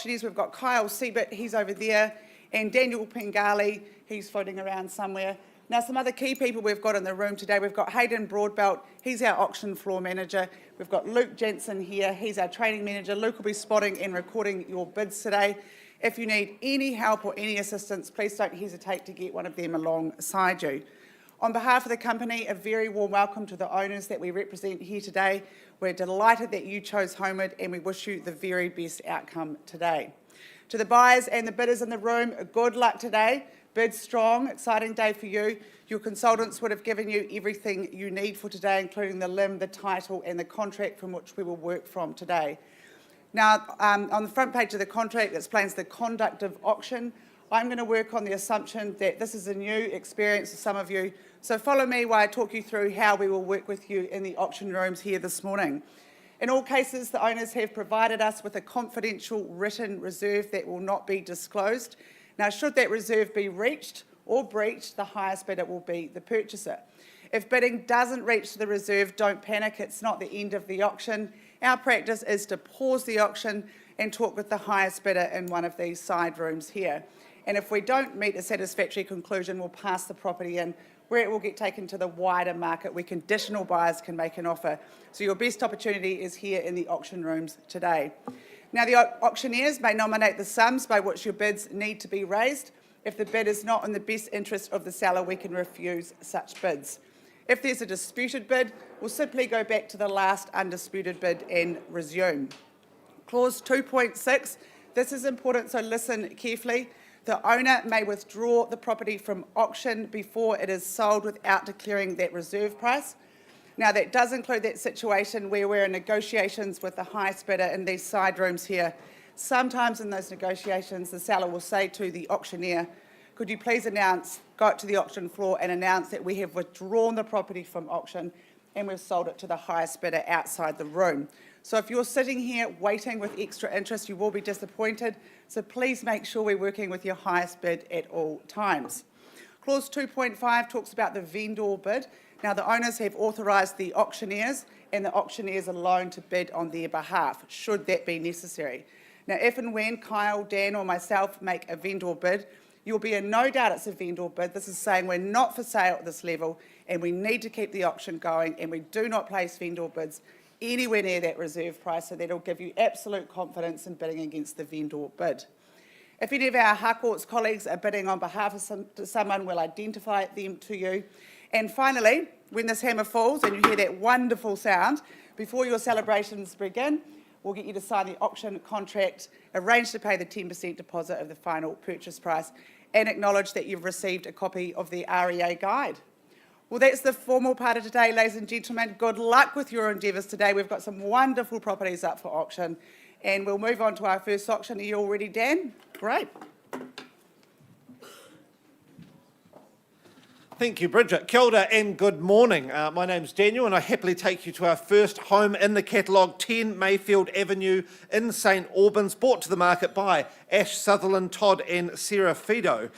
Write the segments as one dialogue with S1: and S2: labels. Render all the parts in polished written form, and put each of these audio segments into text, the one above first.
S1: auctioneers, we've got Kyle Siebert, he's over there, and Daniel Pengali, he's floating around somewhere. Now, some other key people we've got in the room today, we've got Hayden Broadbelt, he's our auction floor manager. We've got Luke Jensen here, he's our training manager. Luke will be spotting and recording your bids today. If you need any help or any assistance, please don't hesitate to get one of them alongside you. On behalf of the company, a very warm welcome to the owners that we represent here today. We're delighted that you chose Holmwood and we wish you the very best outcome today. To the buyers and the bidders in the room, good luck today. Bid strong, exciting day for you. Your consultants would have given you everything you need for today, including the limb, the title and the contract from which we will work from today. Now, on the front page of the contract, it explains the conduct of auction. I'm going to work on the assumption that this is a new experience for some of you. So follow me while I talk you through how we will work with you in the auction rooms here this morning. In all cases, the owners have provided us with a confidential written reserve that will not be disclosed. Now, should that reserve be reached or breached, the highest bidder will be the purchaser. If bidding doesn't reach the reserve, don't panic, it's not the end of the auction. Our practice is to pause the auction and talk with the highest bidder in one of these side rooms here. And if we don't meet a satisfactory conclusion, we'll pass the property in where it will get taken to the wider market where conditional buyers can make an offer. So your best opportunity is here in the auction rooms today. Now, the auctioneers may nominate the sums by which your bids need to be raised. If the bid is not in the best interest of the seller, we can refuse such bids. If there's a disputed bid, we'll simply go back to the last undisputed bid and resume. Clause 2.6, this is important, so listen carefully. The owner may withdraw the property from auction before it is sold without declaring that reserve price. Now, that does include that situation where we're in negotiations with the highest bidder in these side rooms here. Sometimes in those negotiations, the seller will say to the auctioneer, could you please go up to the auction floor and announce that we have withdrawn the property from auction and we've sold it to the highest bidder outside the room. So if you're sitting here waiting with extra interest, you will be disappointed. So please make sure we're working with your highest bid at all times. Clause 2.5 talks about the vendor bid. Now, the owners have authorised the auctioneers and the auctioneers alone to bid on their behalf, should that be necessary. Now, if and when Kyle, Dan or myself make a vendor bid, you'll be in no doubt it's a vendor bid. This is saying we're not for sale at this level and we need to keep the auction going and we do not place vendor bids anywhere near that reserve price, so that'll give you absolute confidence in bidding against the vendor bid. If any of our Harcourts colleagues are bidding on behalf of someone, we'll identify them to you. And finally, when this hammer falls and you hear that wonderful sound, before your celebrations begin, we'll get you to sign the auction contract, arrange to pay the 10% deposit of the final purchase price, and acknowledge that you've received a copy of the REA guide. Well, that's the formal part of today, ladies and gentlemen. Good luck with your endeavours today. We've got some wonderful properties up for auction, and we'll move on to our first auction. Are you all ready, Dan? Great.
S2: Thank you, Bridget. Kia ora and good morning. My name's Daniel and I happily take you to our first home in the catalogue, 10 Mayfield Avenue in St Albans, brought to the market by Ash Sutherland, Todd and Sarah Fido.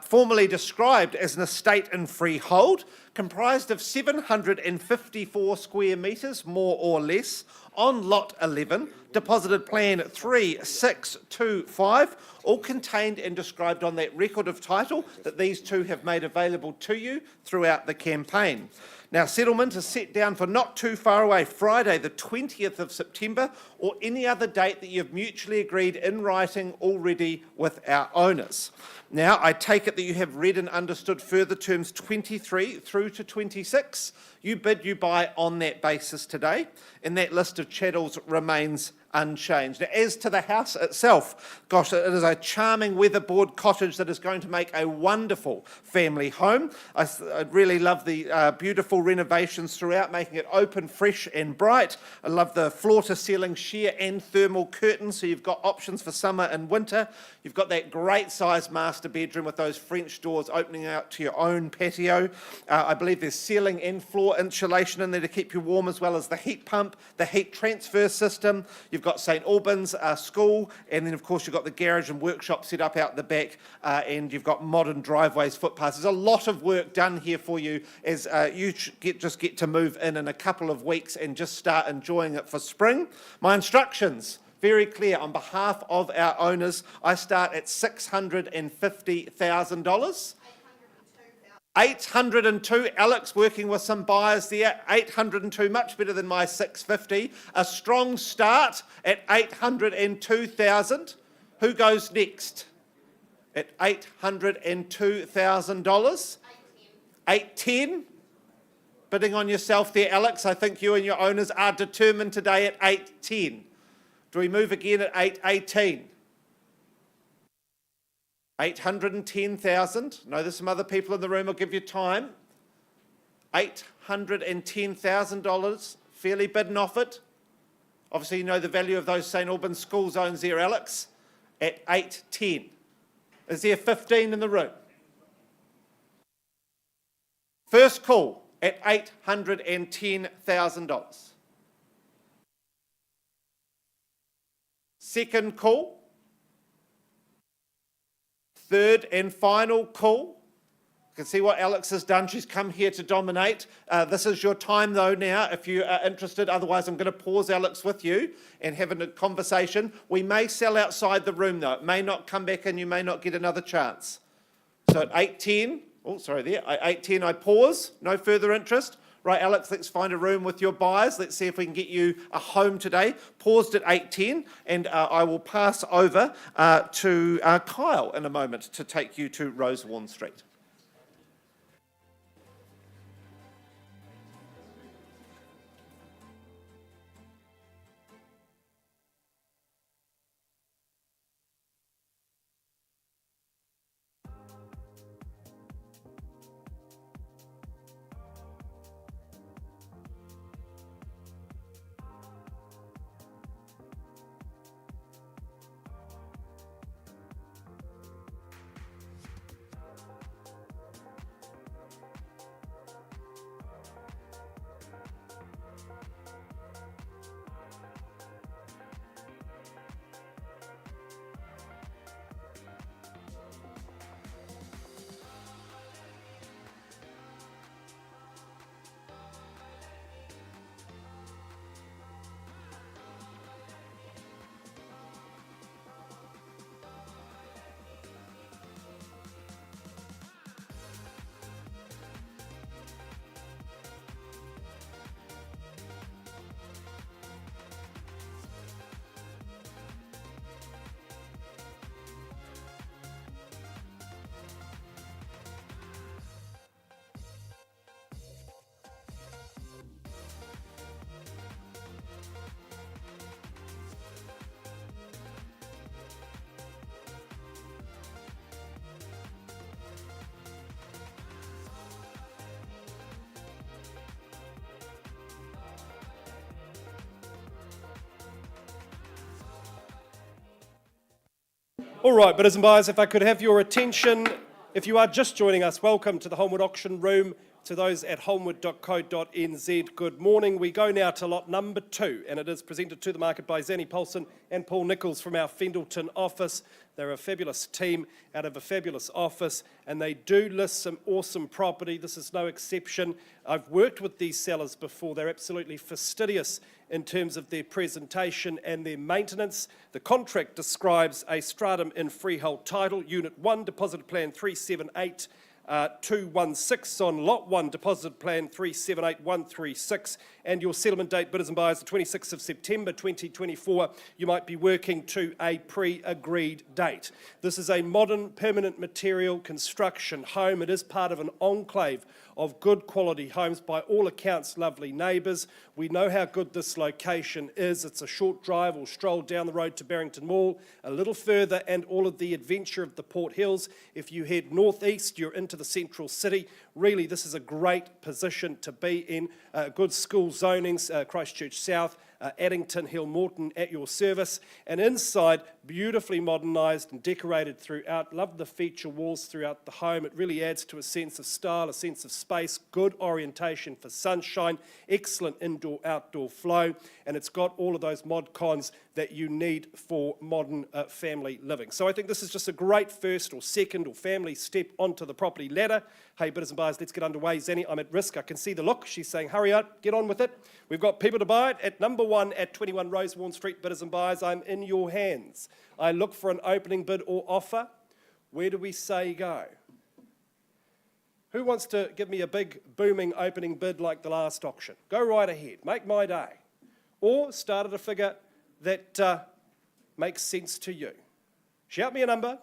S2: Formerly described as an estate in freehold, comprised of 754 square metres, more or less, on lot 11, deposited plan 3625, all contained and described on that record of title that these two have made available to you throughout the campaign. Now, settlement is set down for not too far away, Friday the 20th of September, or any other date that you've mutually agreed in writing already with our owners. Now, I take it that you have read and understood further terms 23 through to 26. You bid, you buy on that basis today, and that list of chattels remains unchanged. Now, as to the house itself, gosh, it is a charming weatherboard cottage that is going to make a wonderful family home. I really love the beautiful renovations throughout, making it open, fresh and bright. I love the floor-to-ceiling sheer and thermal curtains, so you've got options for summer and winter. You've got that great size master bedroom with those French doors opening out to your own patio. I believe there's ceiling and floor insulation in there to keep you warm, as well as the heat pump, the heat transfer system. You've got St Albans School, and then of course you've got the garage and workshop set up out the back, and you've got modern driveways, footpaths. There's a lot of work done here for you as you just get to move in a couple of weeks and just start enjoying it for spring. My instructions: Very clear, on behalf of our owners, I start at $650,000. 802, Alex working with some buyers there, 802, much better than my 650. A strong start at 802,000. Who goes next? At $802,000. 810. Bidding on yourself there, Alex. I think you and your owners are determined today at 810. Do we move again at 818? 810,000. No, there's some other people in the room. I'll give you time. $810,000. Fairly bidden off it. Obviously, you know the value of those St Albans school zones there, Alex. At 810. Is there 15 in the room? First call at $810,000. Second call. Third and final call. You can see what Alex has done. She's come here to dominate. This is your time though now if you are interested. Otherwise I'm going to pause, Alex, with you and have a conversation. We may sell outside the room though. It may not come back and you may not get another chance. So at 8:10, oh sorry there, at 8:10 I pause. No further interest. Right, Alex, let's find a room with your buyers. Let's see if we can get you a home today. Paused at 8:10, and I will pass over to Kyle in a moment to take you to Rosewarne Street.
S3: All right, bidders and buyers, if I could have your attention. If you are just joining us, welcome to the Holmwood auction room. To those at holmwood.co.nz, good morning. We go now to lot number 2, and it is presented to the market by Zanny Paulson and Paul Nichols from our Fendalton office. They're a fabulous team out of a fabulous office, and they do list some awesome property. This is no exception. I've worked with these sellers before. They're absolutely fastidious in terms of their presentation and their maintenance. The contract describes a stratum in freehold title, Unit 1, Deposit Plan 378. 216 on Lot 1, Deposit Plan 378136, and your settlement date, bidders and buyers, the 26th of September 2024. You might be working to a pre-agreed date. This is a modern, permanent material construction home. It is part of an enclave of good quality homes, by all accounts lovely neighbours. We know how good this location is. It's a short drive or stroll down the road to Barrington Mall, a little further, and all of the adventure of the Port Hills. If you head northeast, you're into the central city. Really, this is a great position to be in. Good school zonings, Christchurch South, Addington, Hill Morton at your service. And inside, beautifully modernised and decorated throughout. Love the feature walls throughout the home. It really adds to a sense of style, a sense of space, good orientation for sunshine, excellent indoor-outdoor flow, and it's got all of those mod cons that you need for modern family living. So I think this is just a great first or second or family step onto the property ladder. Hey, bidders and buyers, let's get underway. Zanny, I'm at risk. I can see the look. She's saying, hurry up, get on with it. We've got people to buy it at number one at 21 Rosewarne Street, bidders and buyers, I'm in your hands. I look for an opening bid or offer. Where do we say go? Who wants to give me a big booming opening bid like the last auction? Go right ahead, make my day. Or start at a figure that makes sense to you. Shout me a number.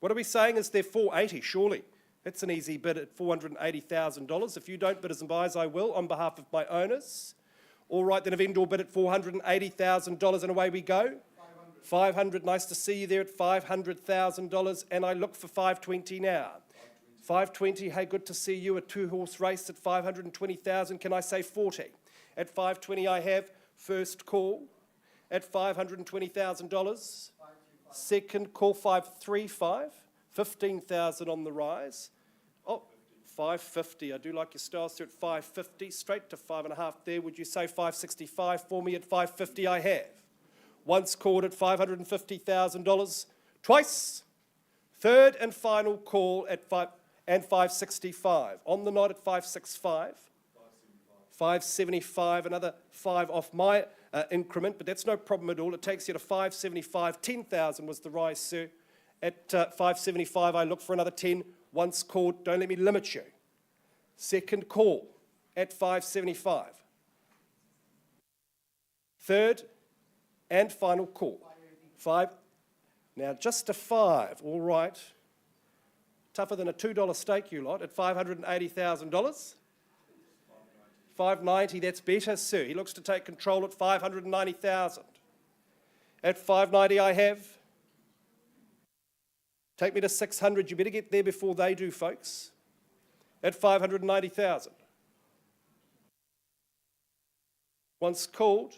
S3: What are we saying? Is there 480? Surely. That's an easy bid at $480,000. If you don't, bidders and buyers, I will on behalf of my owners. All right, then a vendor bid at $480,000 and away we go. 500, nice to see you there at $500,000, and I look for 520 now. 520, hey, good to see you. A two-horse race at 520,000. Can I say 40? At 520, I have first call at $520,000. Second call, 535. 15,000 on the rise. Oh, 550. I do like your styles there at 550. Straight to 5.5 there. Would you say 565 for me at 550? I have. Once called at $550,000. Twice. Third and final call at 565. On the night at 565. 575. Another 5 off my increment, but that's no problem at all. It takes you to 575. 10,000 was the rise, sir. At 575, I look for another 10. Once called, don't let me limit you. Second call at 575. Third and final call. 5. Now just a 5, all right. Tougher than a $2 steak, you lot, at $580,000. 590, that's better, sir. He looks to take control at 590,000. At 590, I have. Take me to 600. You better get there before they do, folks. At 590,000. Once called.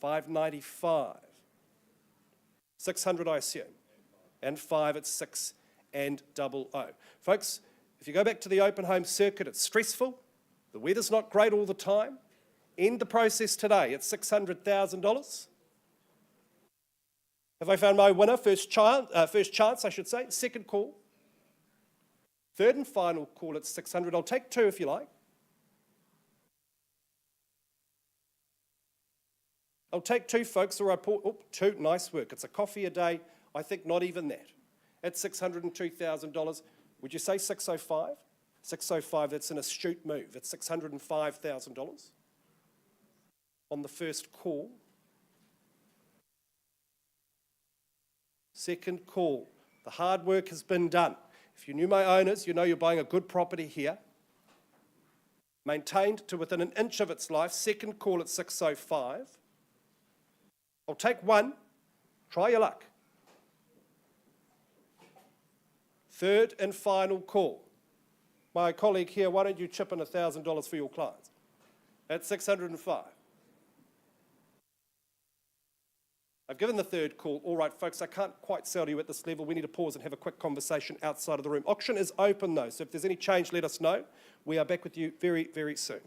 S3: 595. 600, I assume. And 5 at 6 and 00. Folks, if you go back to the open home circuit, it's stressful. The weather's not great all the time. End the process today at $600,000. Have I found my winner? First chance, I should say. Second call. Third and final call at 600. I'll take 2 if you like. I'll take 2, folks, or I pour... Oh, 2, nice work. It's a coffee a day. I think not even that. At $602,000. Would you say 605? 605, that's an astute move. It's $605,000 on the first call. Second call. The hard work has been done. If you knew my owners, you know you're buying a good property here. Maintained to within an inch of its life. Second call at 605. I'll take 1. Try your luck. Third and final call. My colleague here, why don't you chip in $1,000 for your clients? At 605. I've given the third call. All right, folks, I can't quite sell to you at this level. We need to pause and have a quick conversation outside of the room. Auction is open, though, so if there's any change, let us know. We are back with you very, very soon.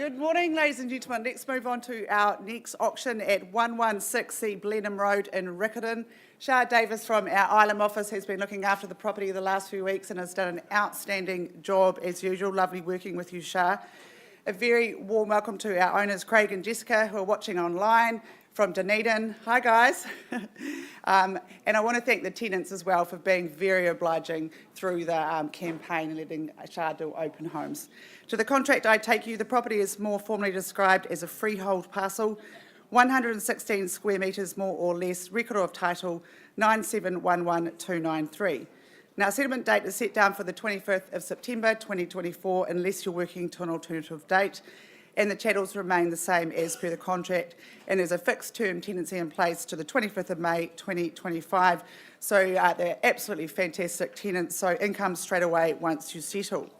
S1: Good morning, ladies and gentlemen. Let's move on to our next auction at 116C Blenheim Road in Riccarton. Shah Davis from our Ilam office has been looking after the property the last few weeks and has done an outstanding job as usual. Lovely working with you, Shah. A very warm welcome to our owners, Craig and Jessica, who are watching online from Dunedin. Hi, guys. And I want to thank the tenants as well for being very obliging through the campaign and letting Shah do open homes. To the contract I take you, the property is more formally described as a freehold parcel, 116 square metres more or less, record of title 9711293. Now, settlement date is set down for the 25th of September 2024 unless you're working to an alternative date, and the chattels remain the same as per the contract, and there's a fixed term tenancy in place to the 25th of May 2025. So they're absolutely fantastic tenants, so income straight away once you settle.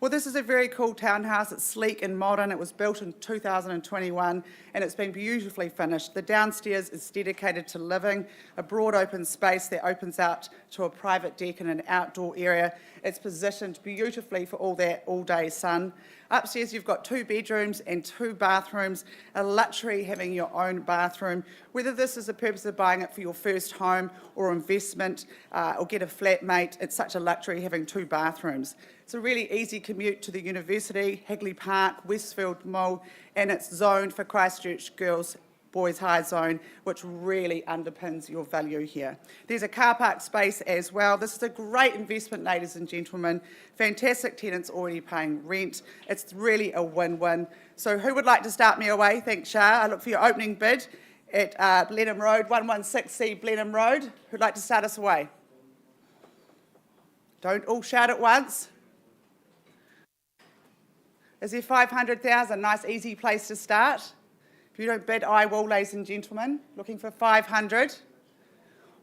S1: Well, this is a very cool townhouse. It's sleek and modern. It was built in 2021 and it's been beautifully finished. The downstairs is dedicated to living, a broad open space that opens out to a private deck and an outdoor area. It's positioned beautifully for all that all-day sun. Upstairs you've got 2 bedrooms and 2 bathrooms, a luxury having your own bathroom. Whether this is the purpose of buying it for your first home or investment or get a flatmate, it's such a luxury having 2 bathrooms. It's a really easy commute to the university, Hagley Park, Westfield Mall, and it's zoned for Christchurch Girls Boys High Zone, which really underpins your value here. There's a car park space as well. This is a great investment, ladies and gentlemen. Fantastic tenants already paying rent. It's really a win-win. So who would like to start me away? Thanks, Shah. I look for your opening bid at Blenheim Road, 116C Blenheim Road. Who'd like to start us away? Don't all shout at once. Is there 500,000? Nice, easy place to start. If you don't bid, I will, ladies and gentlemen. Looking for 500.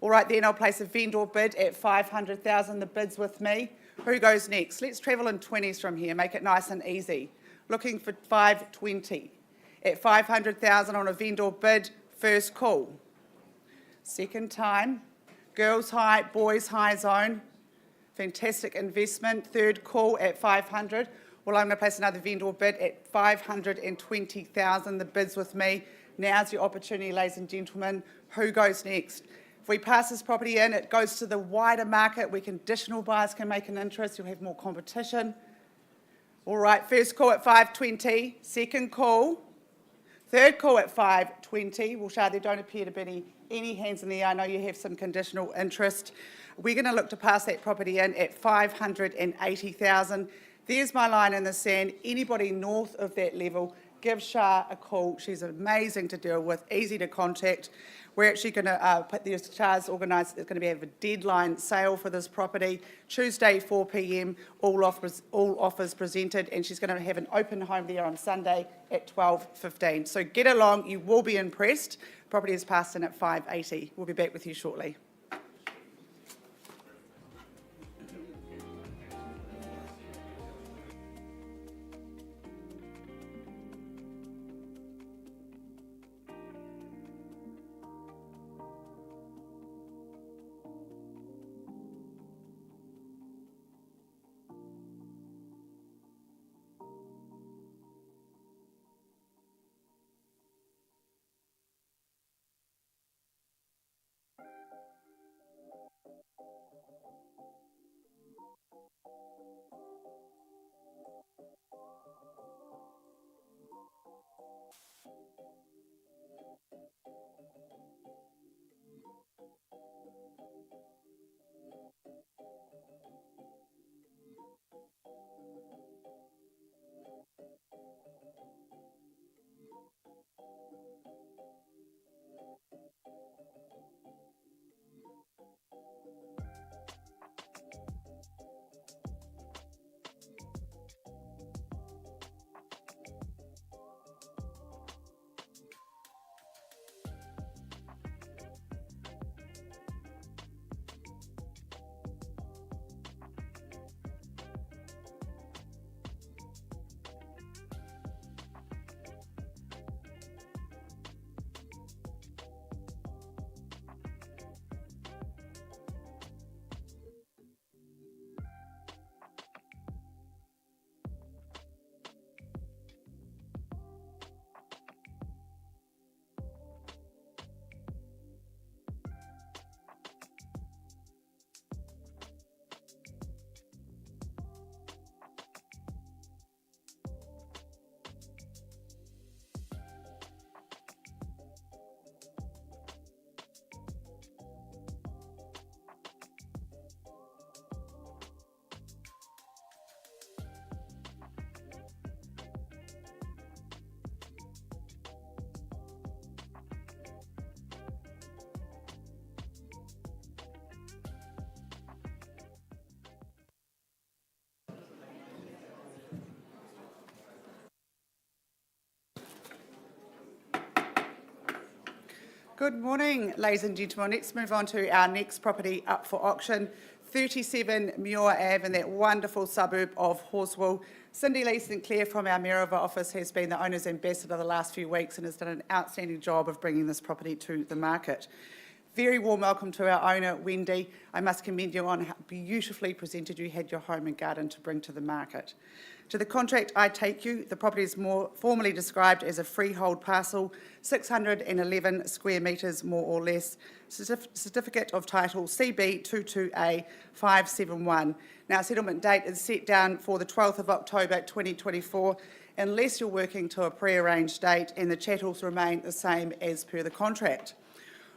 S1: All right, then I'll place a vendor bid at 500,000. The bid's with me. Who goes next? Let's travel in 20s from here. Make it nice and easy. Looking for 520. At 500,000 on a vendor bid, first call. Second time. Girls High, Boys High Zone. Fantastic investment. Third call at 500. Well, I'm going to place another vendor bid at 520,000. The bid's with me. Now's your opportunity, ladies and gentlemen. Who goes next? If we pass this property in, it goes to the wider market where conditional buyers can make an interest. You'll have more competition. All right, first call at 520. Second call. Third call at 520. Well, Shah, there don't appear to be any hands in the air. I know you have some conditional interest. We're going to look to pass that property in at 580,000. There's my line in the sand. Anybody north of that level, give Shah a call. She's amazing to deal with, easy to contact. We're actually going to put the Shah's organised. It's going to have a deadline sale for this property. Tuesday, 4 p.m. All offers presented, and she's going to have an open home there on Sunday at 12:15. So get along. You will be impressed. Property is passed in at 580. We'll be back with you shortly. Good morning, ladies and gentlemen. Let's move on to our next property up for auction, 37 Muir Ave in that wonderful suburb of Horswell. Cindy Lee St Clair from our Mayorova office has been the owner's ambassador the last few weeks and has done an outstanding job of bringing this property to the market. Very warm welcome to our owner, Wendy. I must commend you on how beautifully presented you had your home and garden to bring to the market. To the contract I take you, the property is more formally described as a freehold parcel, 611 square metres more or less, certificate of title CB22A 571. Now, settlement date is set down for the 12th of October 2024, unless you're working to a pre-arranged date and the chattels remain the same as per the contract.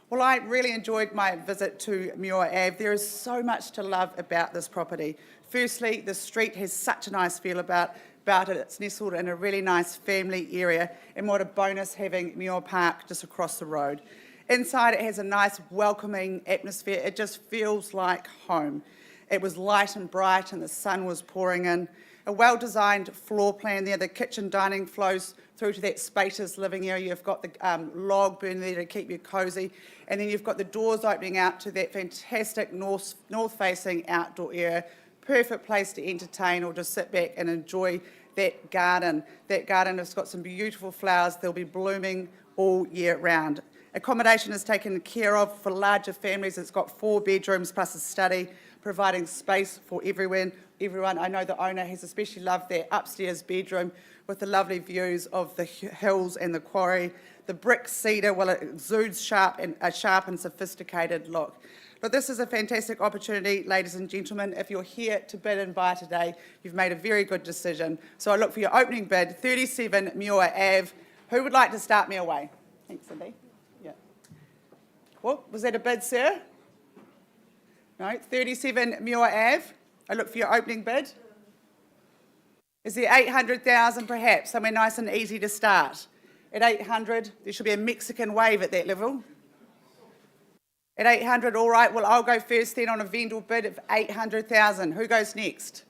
S1: Well, I really enjoyed my visit to Muir Ave. There is so much to love about this property. Firstly, the street has such a nice feel about it. It's nestled in a really nice family area, and what a bonus having Muir Park just across the road. Inside it has a nice welcoming atmosphere. It just feels like home. It was light and bright and the sun was pouring in. A well-designed floor plan there. The kitchen dining flows through to that spacious living area. You've got the log burner there to keep you cosy. And then you've got the doors opening out to that fantastic north-facing outdoor area. Perfect place to entertain or just sit back and enjoy that garden. That garden has got some beautiful flowers. They'll be blooming all year round. Accommodation is taken care of for larger families. It's got 4 bedrooms plus a study, providing space for everyone. I know the owner has especially loved their upstairs bedroom with the lovely views of the hills and the quarry. The brick cedar, well, it exudes a sharp and sophisticated look. But this is a fantastic opportunity, ladies and gentlemen. If you're here to bid and buy today, you've made a very good decision. So I look for your opening bid, 37 Muir Ave. Who would like to start me away? Thanks, Cindy. Yeah. Well, was that a bid, sir? No, 37 Muir Ave. I look for your opening bid. Is there 800,000 perhaps? Somewhere nice and easy to start. At 800, there should be a Mexican wave at that level. At 800, all right, well, I'll go first then on a vendor bid of 800,000. Who goes next?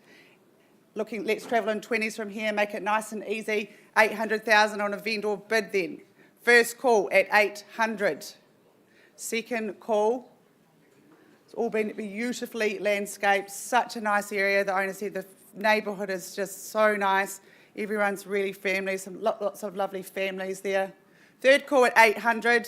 S1: Let's travel in 20s from here, make it nice and easy. 800,000 on a vendor bid then. First call at 800. Second call. It's all been beautifully landscaped, such a nice area. The owner said the neighbourhood is just so nice. Everyone's really family, lots of lovely families there. Third call at 800.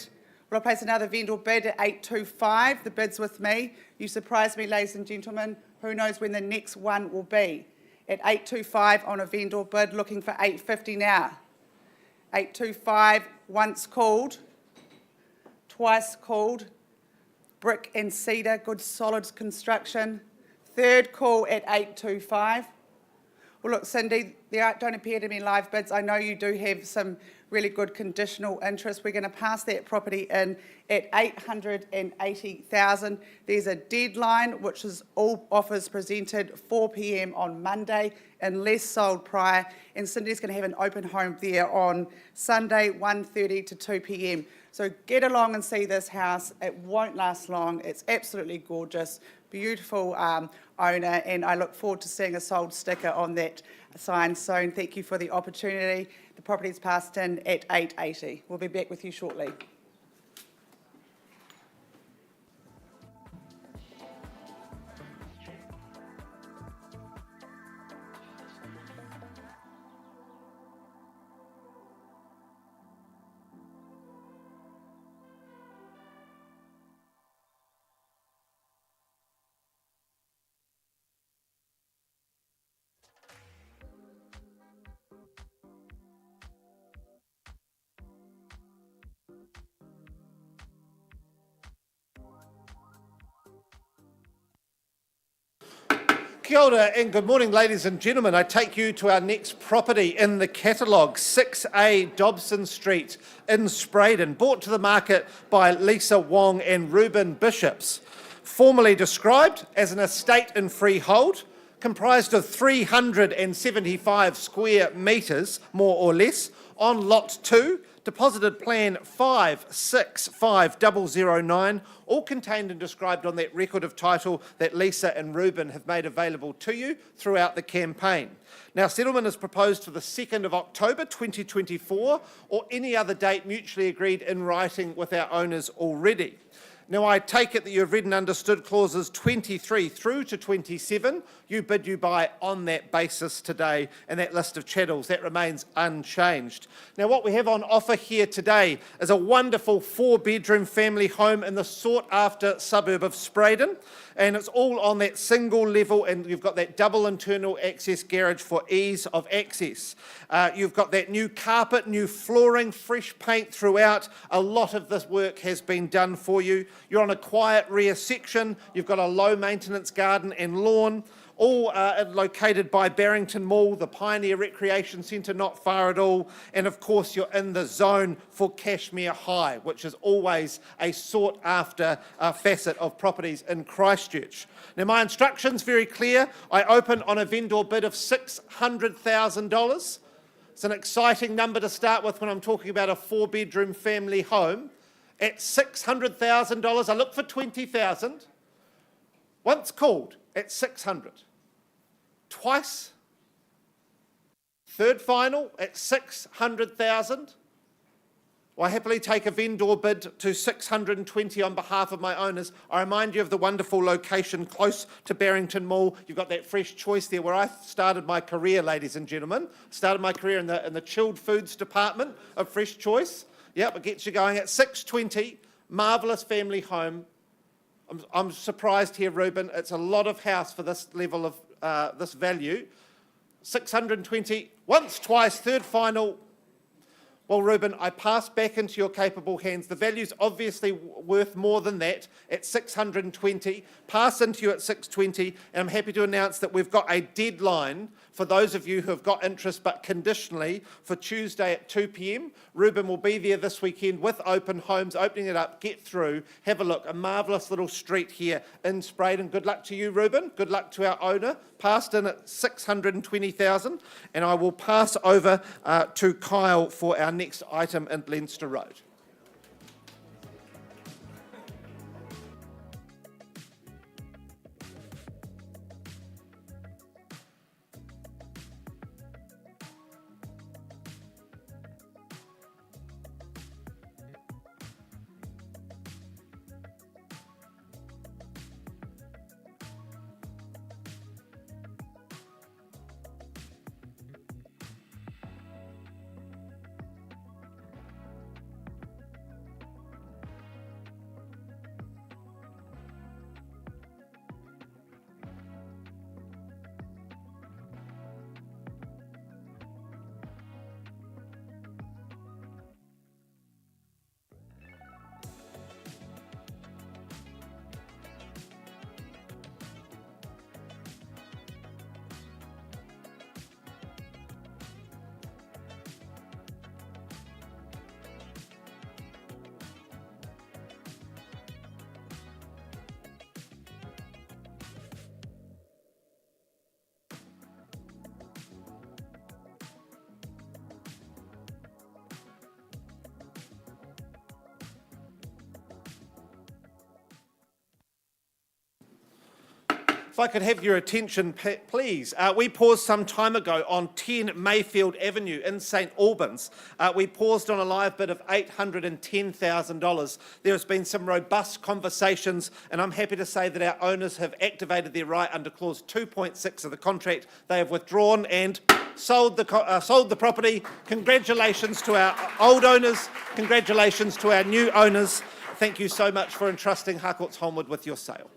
S1: Well, I'll place another vendor bid at 825. The bid's with me. You surprised me, ladies and gentlemen. Who knows when the next one will be? At 825 on a vendor bid, looking for 850 now. 825, once called, twice called. Brick and cedar, good solid construction. Third call at 825. Well, look, Cindy, there don't appear to be live bids. I know you do have some really good conditional interest. We're going to pass that property in at 880,000. There's a deadline, which is all offers presented 4 p.m. on Monday, unless sold prior. And Cindy's going to have an open home there on Sunday, 1:30 to 2 p.m. So get along and see this house. It won't last long. It's absolutely gorgeous, beautiful owner, and I look forward to seeing a sold sticker on that sign soon. Thank you for the opportunity. The property's passed in at 880. We'll be back with you shortly.
S2: Kia ora and good morning, ladies and gentlemen. I take you to our next property in the catalogue, 6A Dobson Street in Spraydon, brought to the market by Lisa Wong and Reuben Bishops. Formally described as an estate in freehold, comprised of 375 square metres, more or less, on Lot 2, deposited plan 565009, all contained and described on that record of title that Lisa and Ruben have made available to you throughout the campaign. Now, settlement is proposed for the 2nd of October 2024 or any other date mutually agreed in writing with our owners already. Now, I take it that you have read and understood clauses 23 through to 27. You bid, you buy on that basis today, and that list of chattels, that remains unchanged. Now, what we have on offer here today is a wonderful 4-bedroom family home in the sought-after suburb of Spraydon, and it's all on that single level, and you've got that double internal access garage for ease of access. You've got that new carpet, new flooring, fresh paint throughout. A lot of this work has been done for you. You're on a quiet rear section. You've got a low maintenance garden and lawn, all located by Barrington Mall, the Pioneer Recreation Centre not far at all. And of course, you're in the zone for Cashmere High, which is always a sought after facet of properties in Christchurch. Now, my instructions very clear. I open on a vendor bid of $600,000. It's an exciting number to start with when I'm talking about a 4-bedroom family home. At $600,000, I look for $20,000. Once called at $600,000. Twice. Third final at $600,000. I happily take a vendor bid to $620,000 on behalf of my owners. I remind you of the wonderful location close to Barrington Mall. You've got that fresh choice there where I started my career, ladies and gentlemen. Started my career in the chilled foods department of Fresh Choice. Yep, it gets you going at $620,000, marvellous family home. I'm surprised here, Ruben. It's a lot of house for this level of this value. $620,000, once, twice, third final. Well, Ruben, I pass back into your capable hands. The value's obviously worth more than that at $620,000. Pass into you at $620,000, and I'm happy to announce that we've got a deadline for those of you who have got interest, but conditionally, for Tuesday at 2 p.m. Ruben will be there this weekend with Open Homes, opening it up. Get through, have a look. A marvellous little street here in Spraydon. Good luck to you, Ruben. Good luck to our owner. Passed in at $620,000, and I will pass over to Kyle for our next item in Linder Road. If I could have your attention, please. We paused some time ago on 10 Mayfield Avenue in St Albans. We paused on a live bid of $810,000. There has been some robust conversations, and I'm happy to say that our owners have activated their right under clause 2.6 of the contract. They have withdrawn and sold the property. Congratulations to our old owners. Congratulations to our new owners. Thank you so much for entrusting Harcourt's Holmwood with your sale.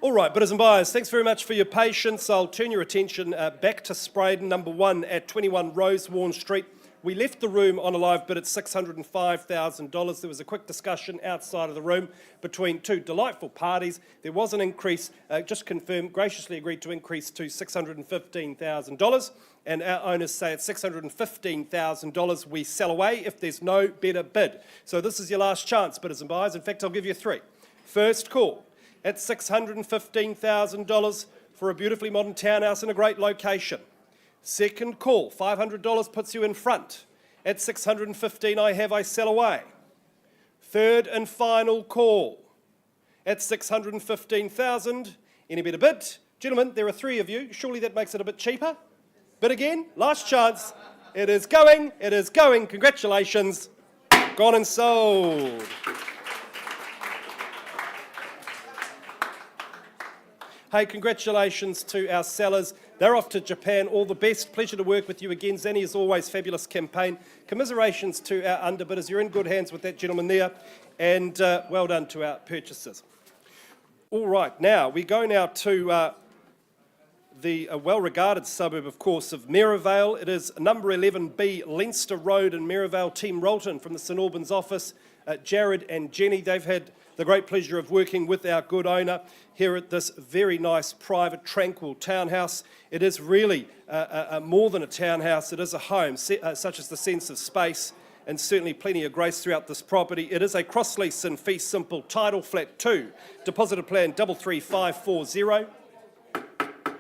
S3: All right, bidders and buyers, thanks very much for your patience. I'll turn your attention back to Spraydon, number 1 at 21 Rosewarne Street. We left the room on a live bid at $605,000. There was a quick discussion outside of the room between two delightful parties. There was an increase, just confirmed, graciously agreed to increase to $615,000. And our owners say at $615,000 we sell away if there's no better bid. So this is your last chance, bidders and buyers. In fact, I'll give you 3. First call at $615,000 for a beautifully modern townhouse in a great location. Second call, $500 puts you in front. At $615,000 I sell away. Third and final call at $615,000. Any better bid? Gentlemen, there are 3 of you. Surely that makes it a bit cheaper. Bid again, last chance. It is going, it is going. Congratulations. Gone and sold. Hey, congratulations to our sellers. They're off to Japan. All the best. Pleasure to work with you again. Zanny, as always, fabulous campaign. Commiserations to our underbidders. You're in good hands with that gentleman there. And well done to our purchasers. All right, now we go now to the well-regarded suburb, of course, of Maryvale. It is number 11B, Linder Road in Maryvale. Team Rolton from the St Albans office, Jared and Jenny. They've had the great pleasure of working with our good owner here at this very nice, private, tranquil townhouse. It is really more than a townhouse. It is a home, such as the sense of space and certainly plenty of grace throughout this property. It is a cross-lease and fee simple title flat 2, deposited plan 33540.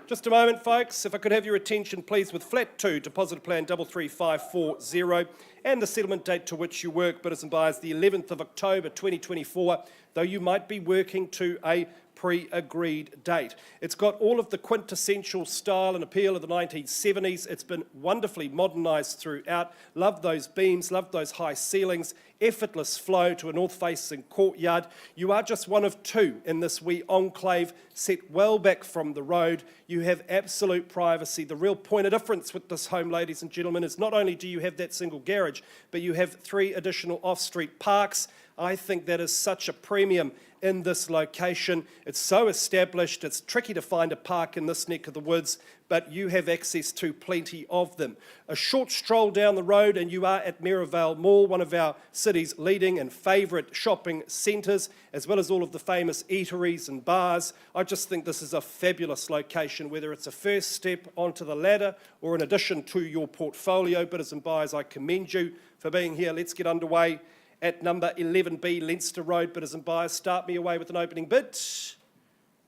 S3: Just a moment, folks. If I could have your attention, please, with flat 2, deposit plan 33540, and the settlement date to which you work, bidders and buyers, the 11th of October 2024, though you might be working to a pre-agreed date. It's got all of the quintessential style and appeal of the 1970s. It's been wonderfully modernised throughout. Love those beams, love those high ceilings, effortless flow to a north-facing courtyard. You are just one of 2 in this wee enclave set well back from the road. You have absolute privacy. The real point of difference with this home, ladies and gentlemen, is not only do you have that single garage, but you have 3 additional off-street parks. I think that is such a premium in this location. It's so established, it's tricky to find a park in this neck of the woods, but you have access to plenty of them. A short stroll down the road and you are at Maryvale Mall, one of our city's leading and favourite shopping centres, as well as all of the famous eateries and bars. I just think this is a fabulous location, whether it's a first step onto the ladder or an addition to your portfolio. Bidders and buyers, I commend you for being here. Let's get underway at number 11B, Linder Road. Bidders and buyers, start me away with an opening bid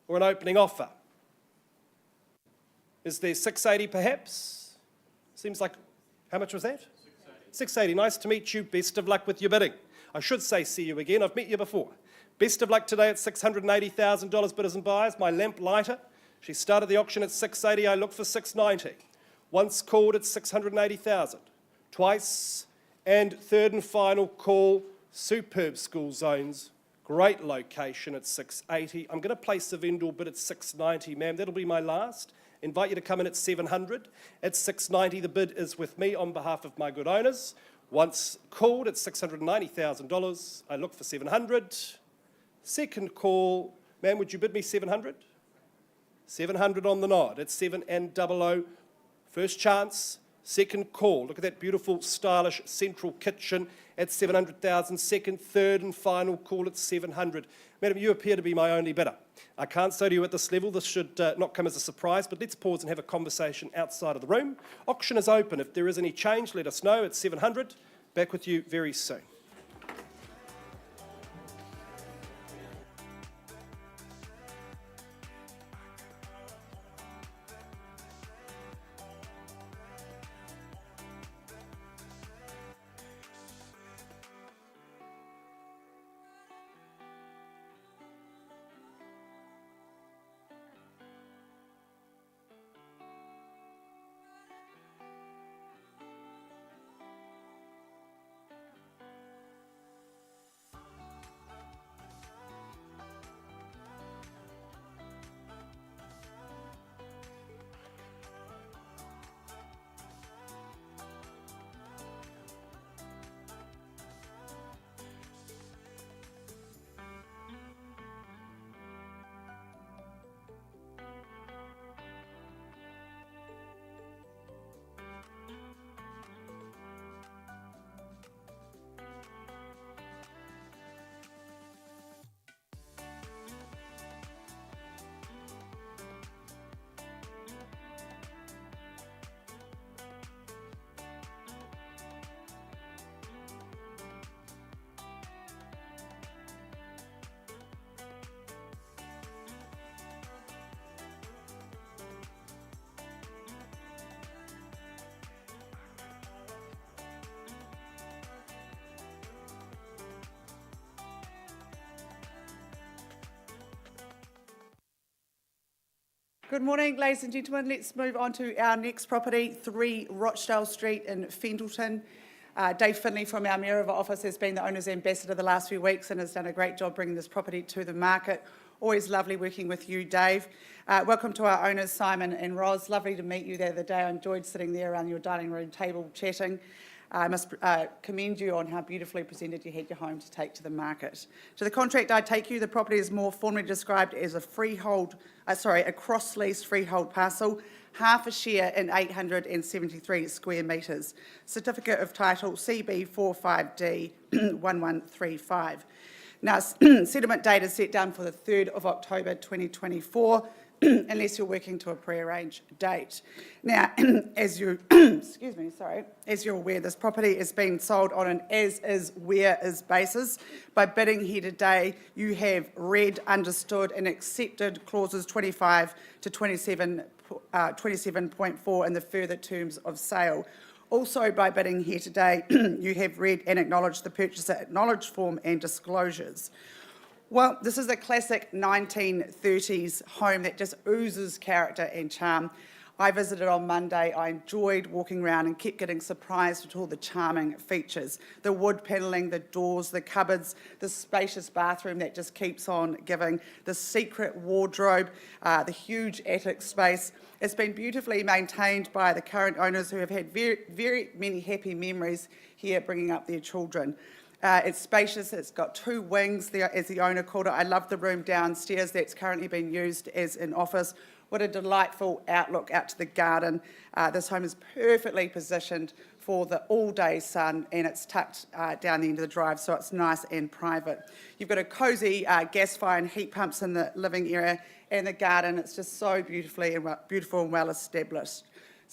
S3: or an opening offer. Is there 680 perhaps? Seems like, how much was that? 680. Nice to meet you. Best of luck with your bidding. I should say see you again. I've met you before. Best of luck today at $680,000, bidders and buyers. My lamp lighter, she started the auction at 680. I look for 690. Once called at 680,000. Twice. And third and final call, superb school zones, great location at 680. I'm going to place the vendor bid at 690, ma'am. That'll be my last. Invite you to come in at 700. At 690, the bid is with me on behalf of my good owners. Once called at $690,000, I look for 700. Second call, ma'am, would you bid me 700? 700 on the nod. It's 700. First chance. Second call. Look at that beautiful, stylish central kitchen at 700,000. Second, third and final call at 700. Madam, you appear to be my only bidder. I can't say to you at this level, this should not come as a surprise, but let's pause and have a conversation outside of the room. Auction is open. If there is any change, let us know. It's 700. Back with you very soon.
S1: Good morning, ladies and gentlemen. Let's move on to our next property, 3 Rochdale Street in Fendleton. Dave Finley from our Muir office has been the owner's ambassador the last few weeks and has done a great job bringing this property to the market. Always lovely working with you, Dave. Welcome to our owners, Simon and Roz. Lovely to meet you the other day. I enjoyed sitting there around your dining room table chatting. I must commend you on how beautifully presented you had your home to take to the market. To the contract I take you, the property is more formally described as a a cross-leased freehold parcel, half a share in 873 square metres. Certificate of title CB45D 1135. Now, settlement date is set down for the 3rd of October 2024, unless you're working to a pre-arranged date. Now, as you, as you're aware, this property is being sold on an as-is, where-is basis. By bidding here today, you have read, understood and accepted clauses 25 to 27.4 in the further terms of sale. Also, by bidding here today, you have read and acknowledged the purchaser acknowledged form and disclosures. Well, this is a classic 1930s home that just oozes character and charm. I visited on Monday. I enjoyed walking around and kept getting surprised with all the charming features. The wood panelling, the doors, the cupboards, the spacious bathroom that just keeps on giving, the secret wardrobe, the huge attic space. It's been beautifully maintained by the current owners who have had very, very many happy memories here bringing up their children. It's spacious, it's got 2 wings there, as the owner called it. I love the room downstairs that's currently being used as an office. What a delightful outlook out to the garden. This home is perfectly positioned for the all-day sun, and it's tucked down the end of the drive, so it's nice and private. You've got a cosy gas fire and heat pumps in the living area, and the garden, it's just so beautiful and well established.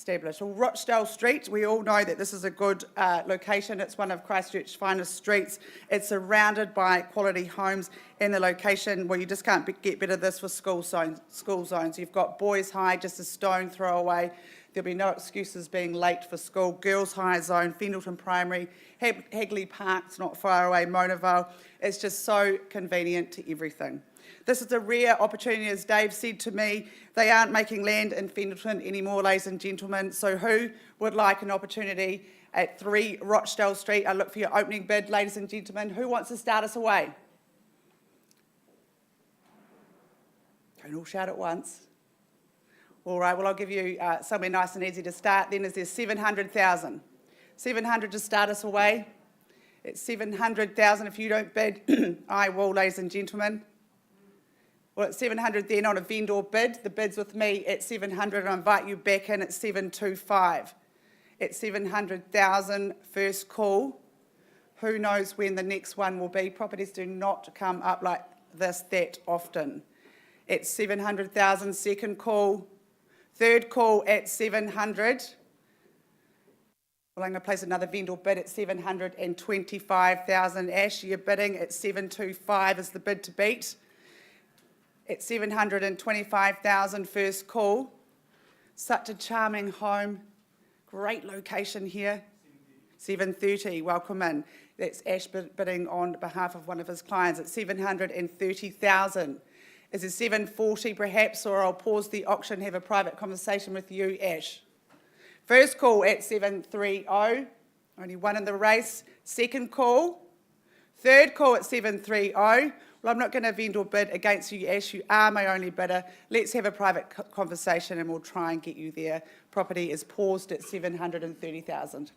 S1: Well, Rochdale Street, we all know that this is a good location. It's one of Christchurch's finest streets. It's surrounded by quality homes, and the location, well, you just can't get better this for school zones. You've got Boys High, just a stone throw away. There'll be no excuses being late for school. Girls High Zone, Fendleton Primary, Hagley Park's not far away, Mona Vale. It's just so convenient to everything. This is a rare opportunity, as Dave said to me. They aren't making land in Fendleton anymore, ladies and gentlemen. So who would like an opportunity at 3 Rochdale Street? I look for your opening bid, ladies and gentlemen. Who wants to start us away? Don't all shout at once. All right, well, I'll give you somewhere nice and easy to start. Then is there 700,000? 700 to start us away. It's 700,000. If you don't bid, I will, ladies and gentlemen. Well, it's 700 then on a vendor bid. The bid's with me at 700. I invite you back in at 725. At 700,000, first call. Who knows when the next one will be? Properties do not come up like this that often. At 700,000, second call. Third call at 700. Well, I'm going to place another vendor bid at 725,000. Ash, you're bidding at 725 is the bid to beat. At 725,000, first call. Such a charming home. Great location here. 730, welcome in. That's Ash bidding on behalf of one of his clients at 730,000. Is it 740 perhaps, or I'll pause the auction, have a private conversation with you, Ash. First call at 730, only one in the race. Second call. Third call at 730. Well, I'm not going to vendor bid against you, Ash. You are my only bidder. Let's have a private conversation and we'll try and get you there. Property is paused at 730,000.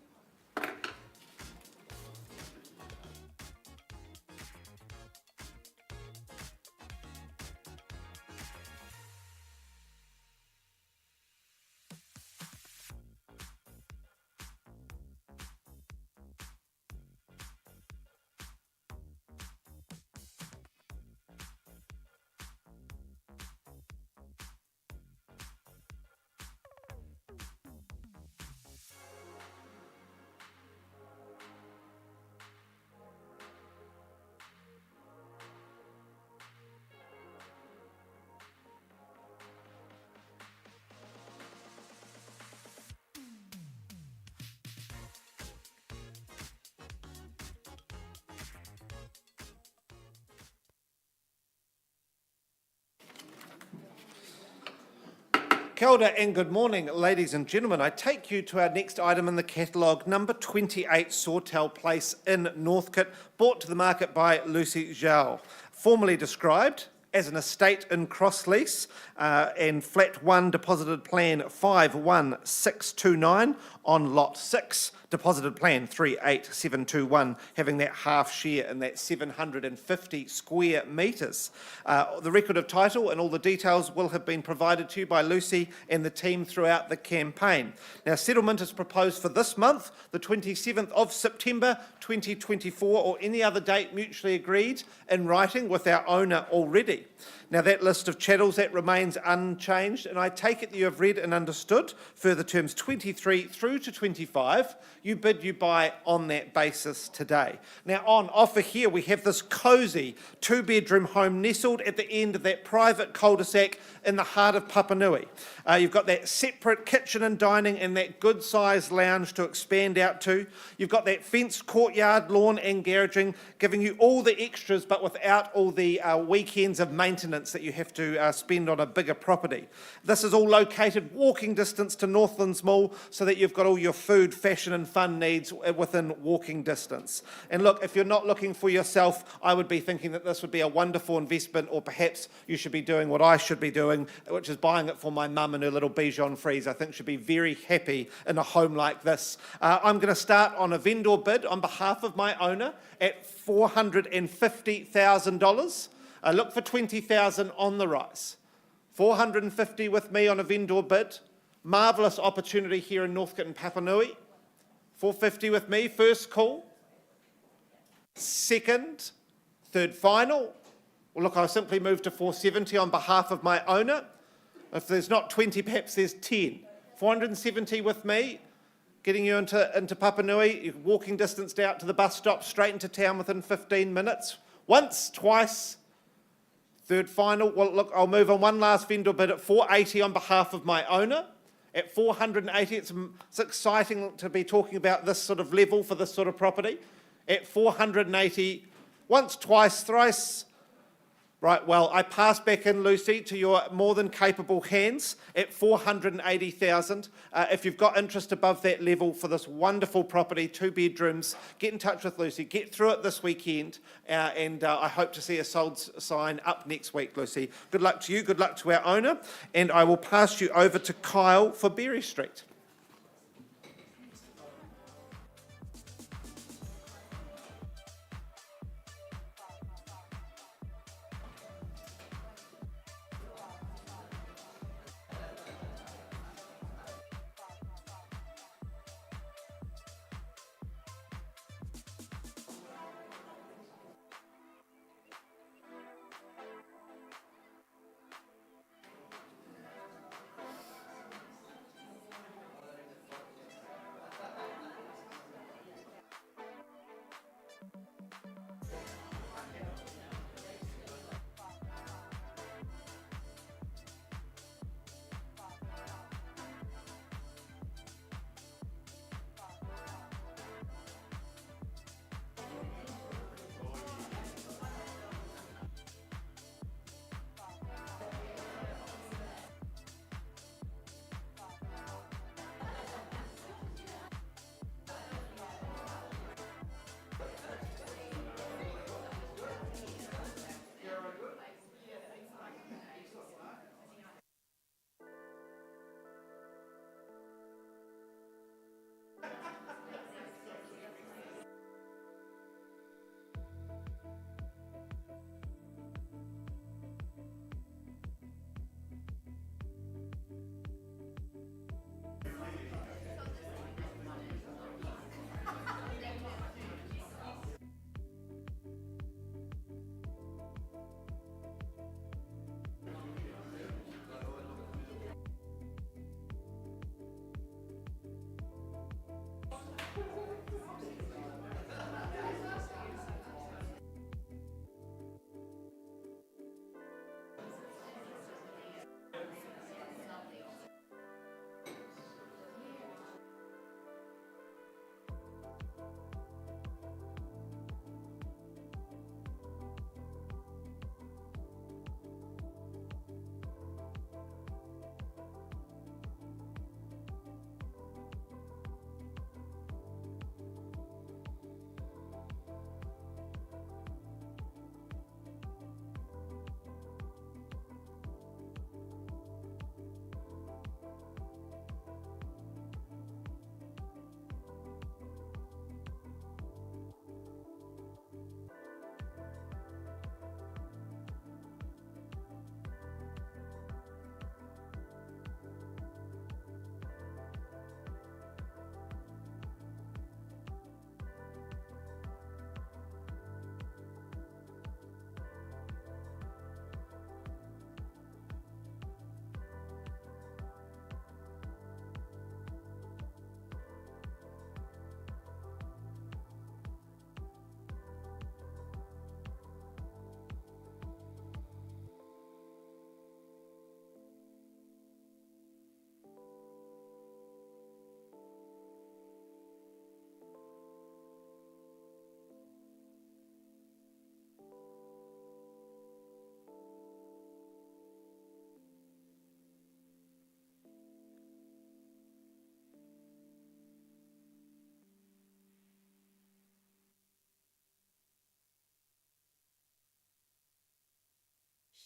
S2: Kia ora and good morning, ladies and gentlemen. I take you to our next item in the catalogue, number 28 Sawtell Place in Northcote, brought to the market by Lucy Zhao. Formerly described as an estate in cross-lease and flat 1 deposited plan 51629 on lot 6. Deposited plan 38721, having that half share in that 750 square metres. The record of title and all the details will have been provided to you by Lucy and the team throughout the campaign. Now, settlement is proposed for this month, the 27th of September 2024, or any other date mutually agreed in writing with our owner already. Now, that list of chattels, that remains unchanged, and I take it that you have read and understood further terms 23 through to 25. You bid, you buy on that basis today. Now, on offer here, we have this cosy 2-bedroom home nestled at the end of that private cul-de-sac in the heart of Papanui. You've got that separate kitchen and dining and that good-sized lounge to expand out to. You've got that fenced courtyard, lawn and garaging, giving you all the extras but without all the weekends of maintenance that you have to spend on a bigger property. This is all located walking distance to Northlands Mall, so that you've got all your food, fashion and fun needs within walking distance. And look, if you're not looking for yourself, I would be thinking that this would be a wonderful investment, or perhaps you should be doing what I should be doing, which is buying it for my mum and her little Bichon Frise. I think she'd be very happy in a home like this. I'm going to start on a vendor bid on behalf of my owner at $450,000. Look for 20,000 on the rise. 450 with me on a vendor bid. Marvellous opportunity here in Northcote and Papanui. 450 with me, first call. Second, third final. Well, look, I'll simply move to 470 on behalf of my owner. If there's not 20, perhaps there's 10. 470 with me, getting you into Papanui. You're walking distance out to the bus stop, straight into town within 15 minutes. Once, twice, third final. Well, look, I'll move on one last vendor bid at 480 on behalf of my owner. At 480, it's exciting to be talking about this sort of level for this sort of property. At 480, once, twice, thrice. Right, well, I pass back in, Lucy, to your more than capable hands at 480,000. If you've got interest above that level for this wonderful property, 2 bedrooms, get in touch with Lucy. Get through it this weekend, and I hope to see a sold sign up next week, Lucy. Good luck to you, good luck to our owner, and I will pass you over to Kyle for Berry Street.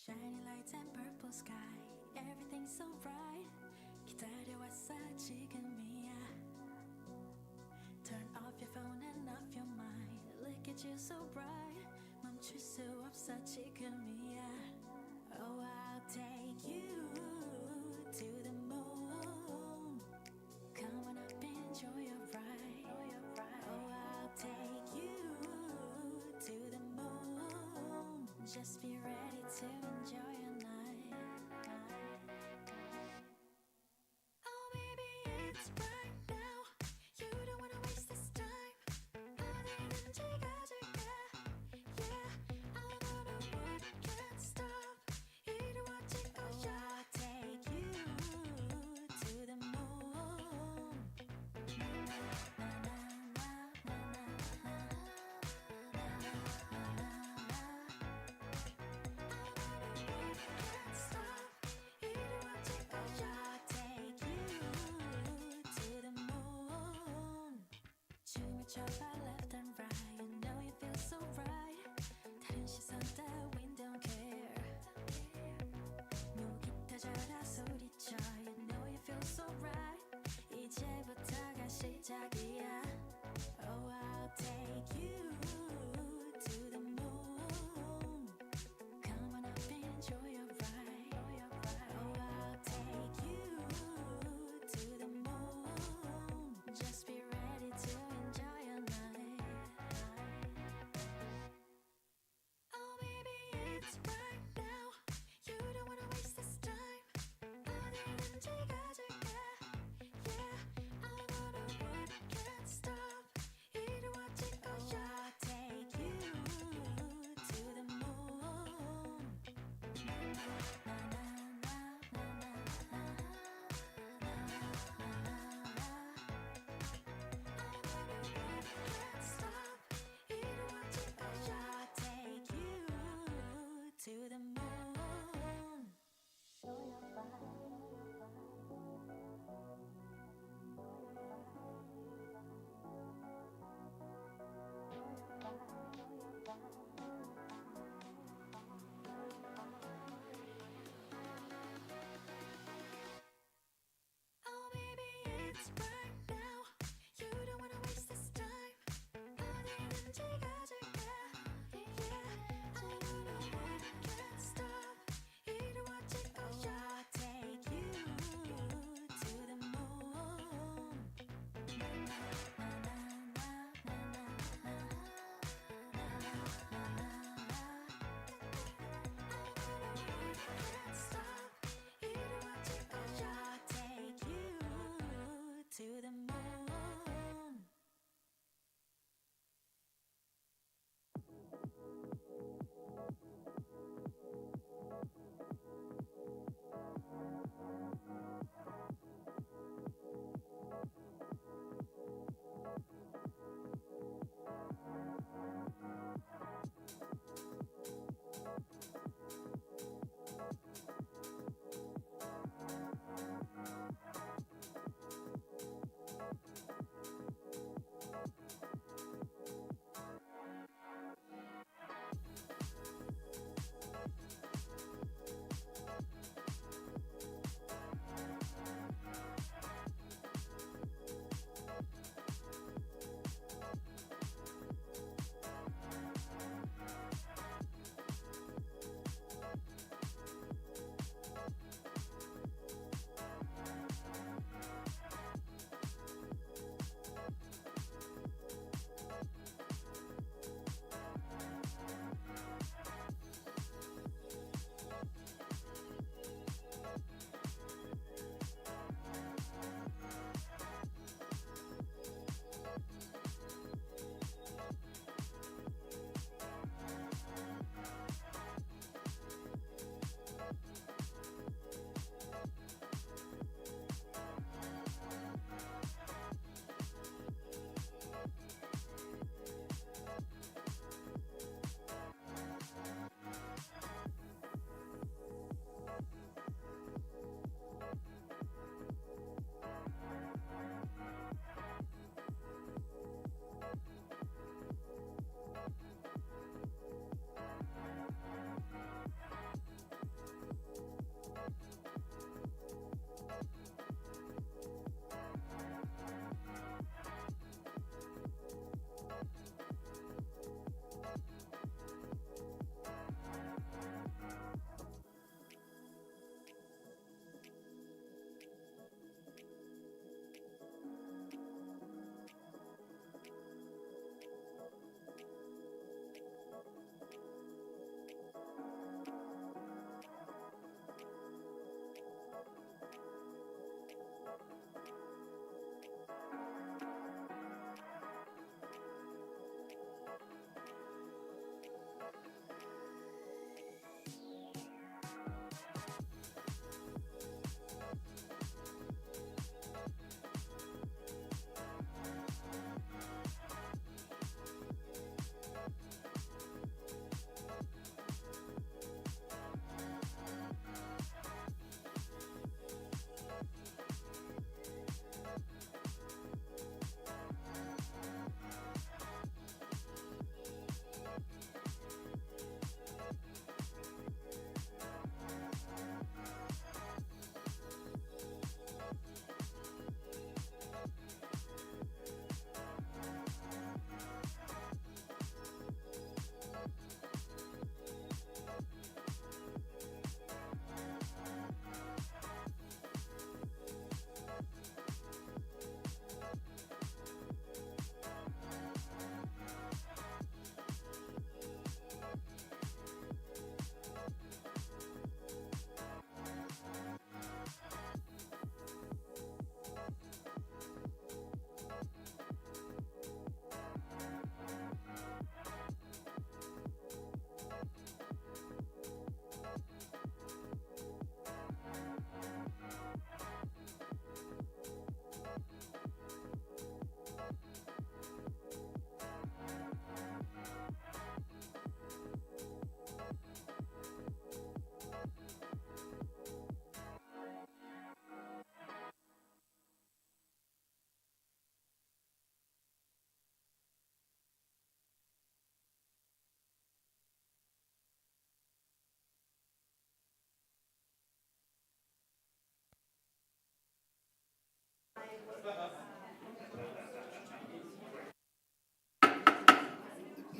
S4: Shiny lights and purple sky, everything's so bright. 기다려왔어 지금이야. Turn off your phone and off your mind. Look at you so bright. 멈출 수 없어 지금이야. Oh, I'll take you to the moon. Come on up, enjoy your ride. Oh, I'll take you to the moon. Just be ready to enjoy your night. Oh, baby, it's right now. You don't wanna waste this time. 어디든지 가줄게. Yeah, I know the world can't stop. 이루어질 거야. I'll take you to the moon.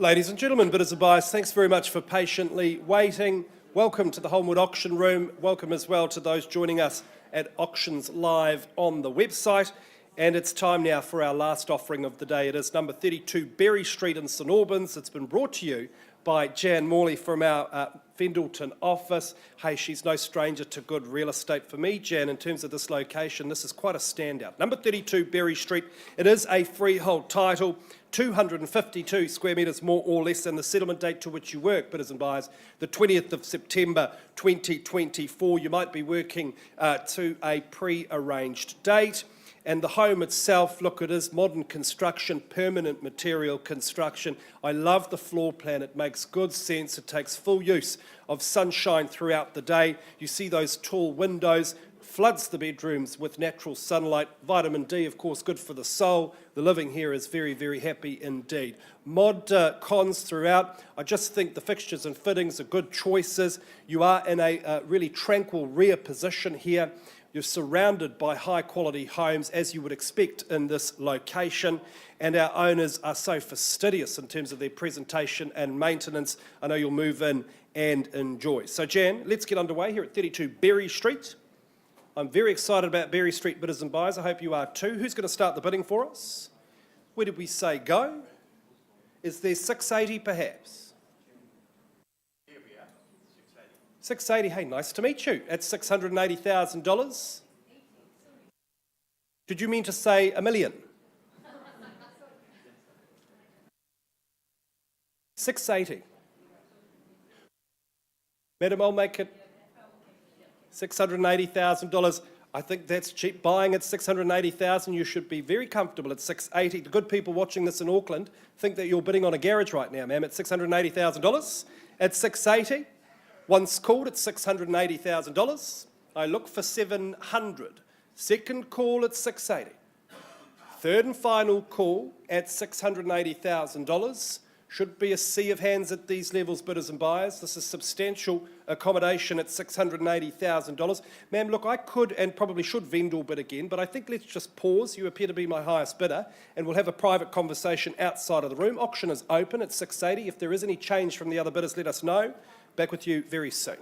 S3: Ladies and gentlemen, bidders and buyers, thanks very much for patiently waiting. Welcome to the Holmwood Auction Room. Welcome as well to those joining us at Auctions Live on the website. And it's time now for our last offering of the day. It is number 32 Berry Street in St Albans. It's been brought to you by Jan Morley from our Fendalton office. Hey, she's no stranger to good real estate for me, Jan, in terms of this location. This is quite a standout. Number 32 Berry Street. It is a freehold title, 252 square metres more or less than the settlement date to which you work, bidders and buyers, the 20th of September 2024. You might be working to a pre-arranged date. And the home itself, look, it is modern construction, permanent material construction. I love the floor plan. It makes good sense. It takes full use of sunshine throughout the day. You see those tall windows, floods the bedrooms with natural sunlight. Vitamin D, of course, good for the soul. The living here is very, very happy indeed. Mod cons throughout. I just think the fixtures and fittings are good choices. You are in a really tranquil rear position here. You're surrounded by high-quality homes, as you would expect in this location, and our owners are so fastidious in terms of their presentation and maintenance. I know you'll move in and enjoy. So, Jan, let's get underway here at 32 Berry Street. I'm very excited about Berry Street, bidders and buyers. I hope you are too. Who's going to start the bidding for us? Where did we say go? Is there 680 perhaps? 680, hey, nice to meet you, at $680,000. Did you mean to say $1 million? 680. Madam, I'll make it $680,000. I think that's cheap. Buying at $680,000, you should be very comfortable at $680. The good people watching this in Auckland think that you're bidding on a garage right now, ma'am, at $680,000. At $680. Once called at $680,000. I look for $700. Second call at $680. Third and final call at $680,000. Should be a sea of hands at these levels, bidders and buyers. This is substantial accommodation at $680,000. Ma'am, look, I could and probably should vendor bid again, but I think let's just pause. You appear to be my highest bidder, and we'll have a private conversation outside of the room. Auction is open at $680. If there is any change from the other bidders, let us know. Back with you very soon.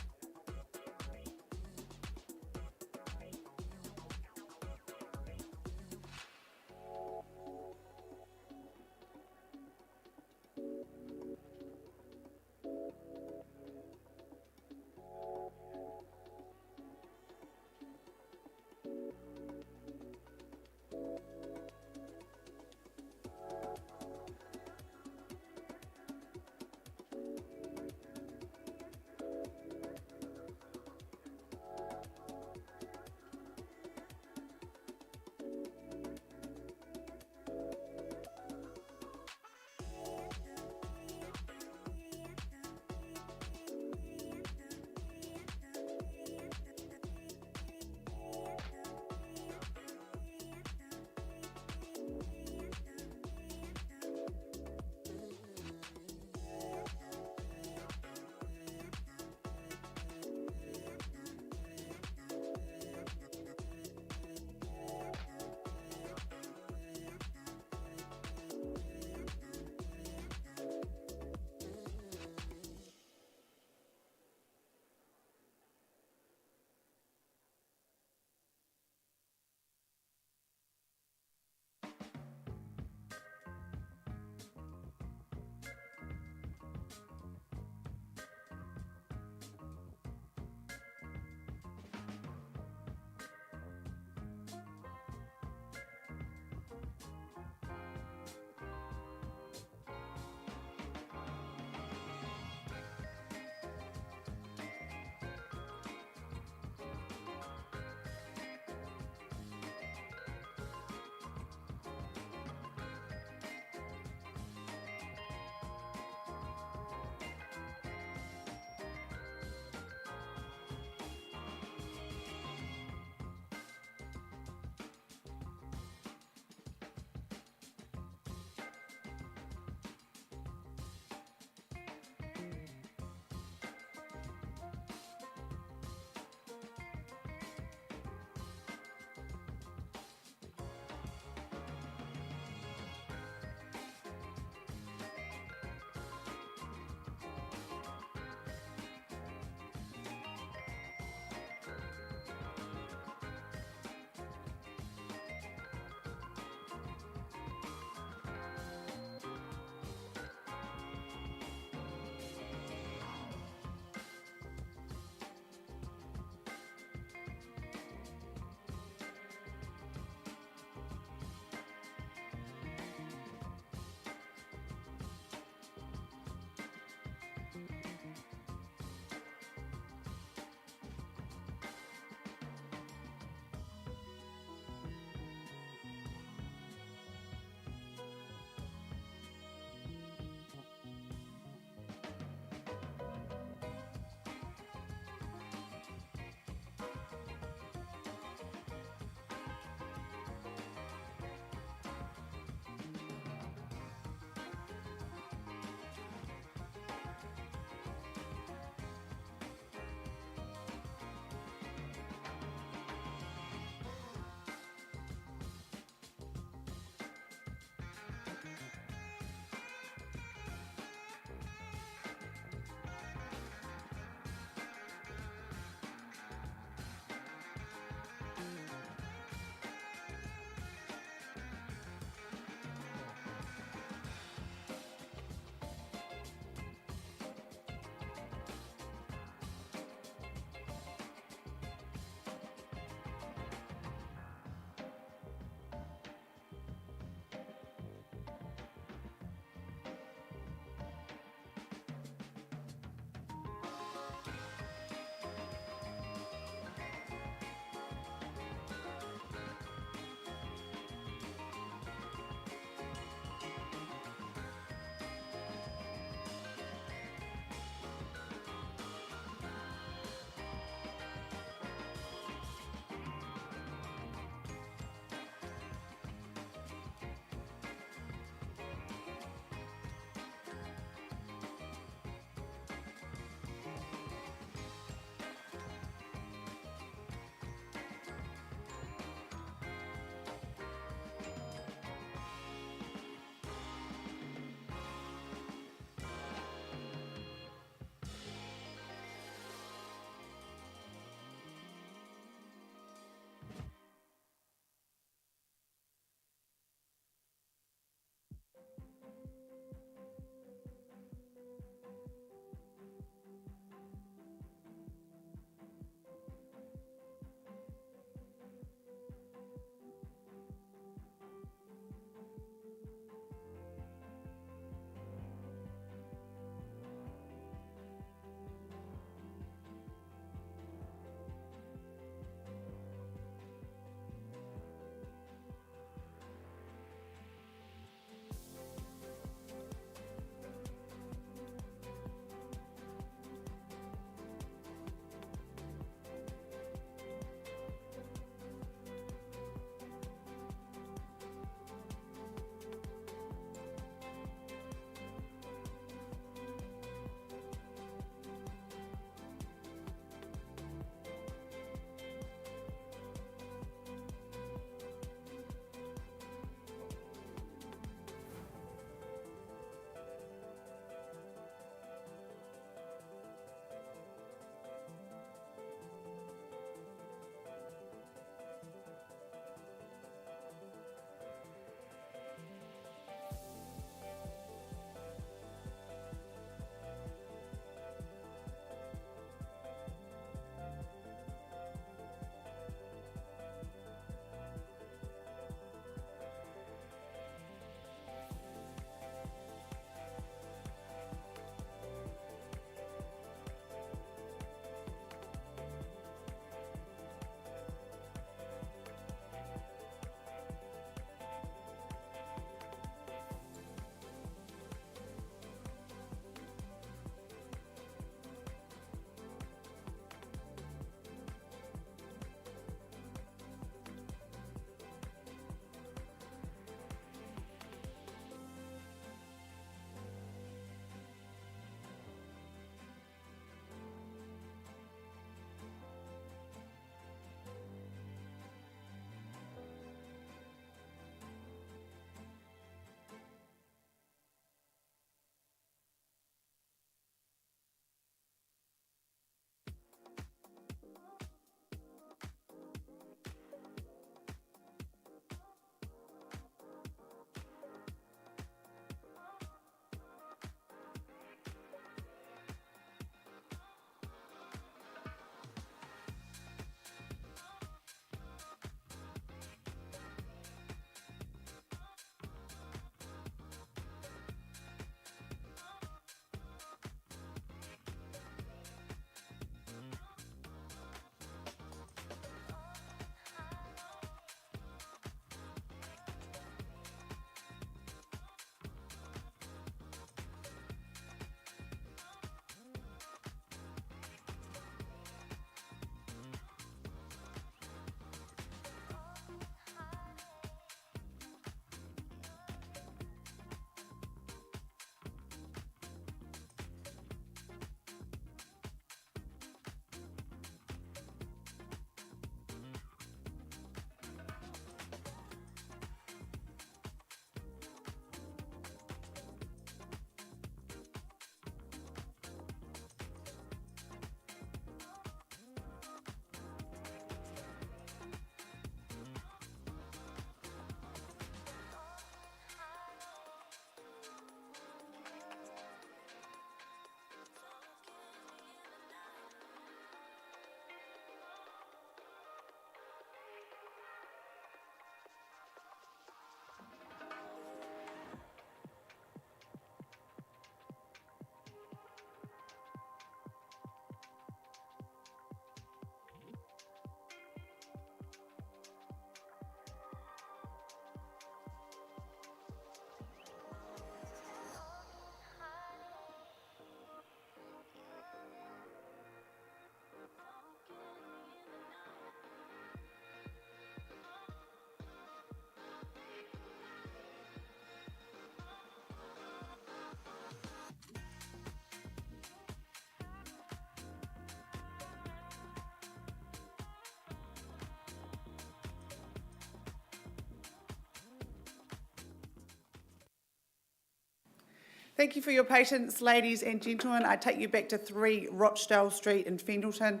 S1: Thank you for your patience, ladies and gentlemen. I take you back to 3 Rochdale Street in Fendleton.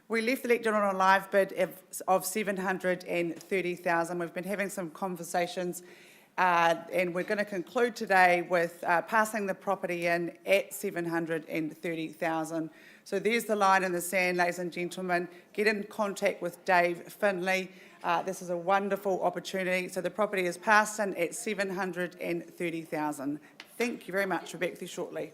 S1: We left the lecture on a live bid of 730,000. We've been having some conversations and we're going to conclude today with passing the property in at 730,000. So there's the line in the sand, ladies and gentlemen. Get in contact with Dave Finley. This is a wonderful opportunity. So the property is passed in at 730,000. Thank you very much. We'll be back with you shortly.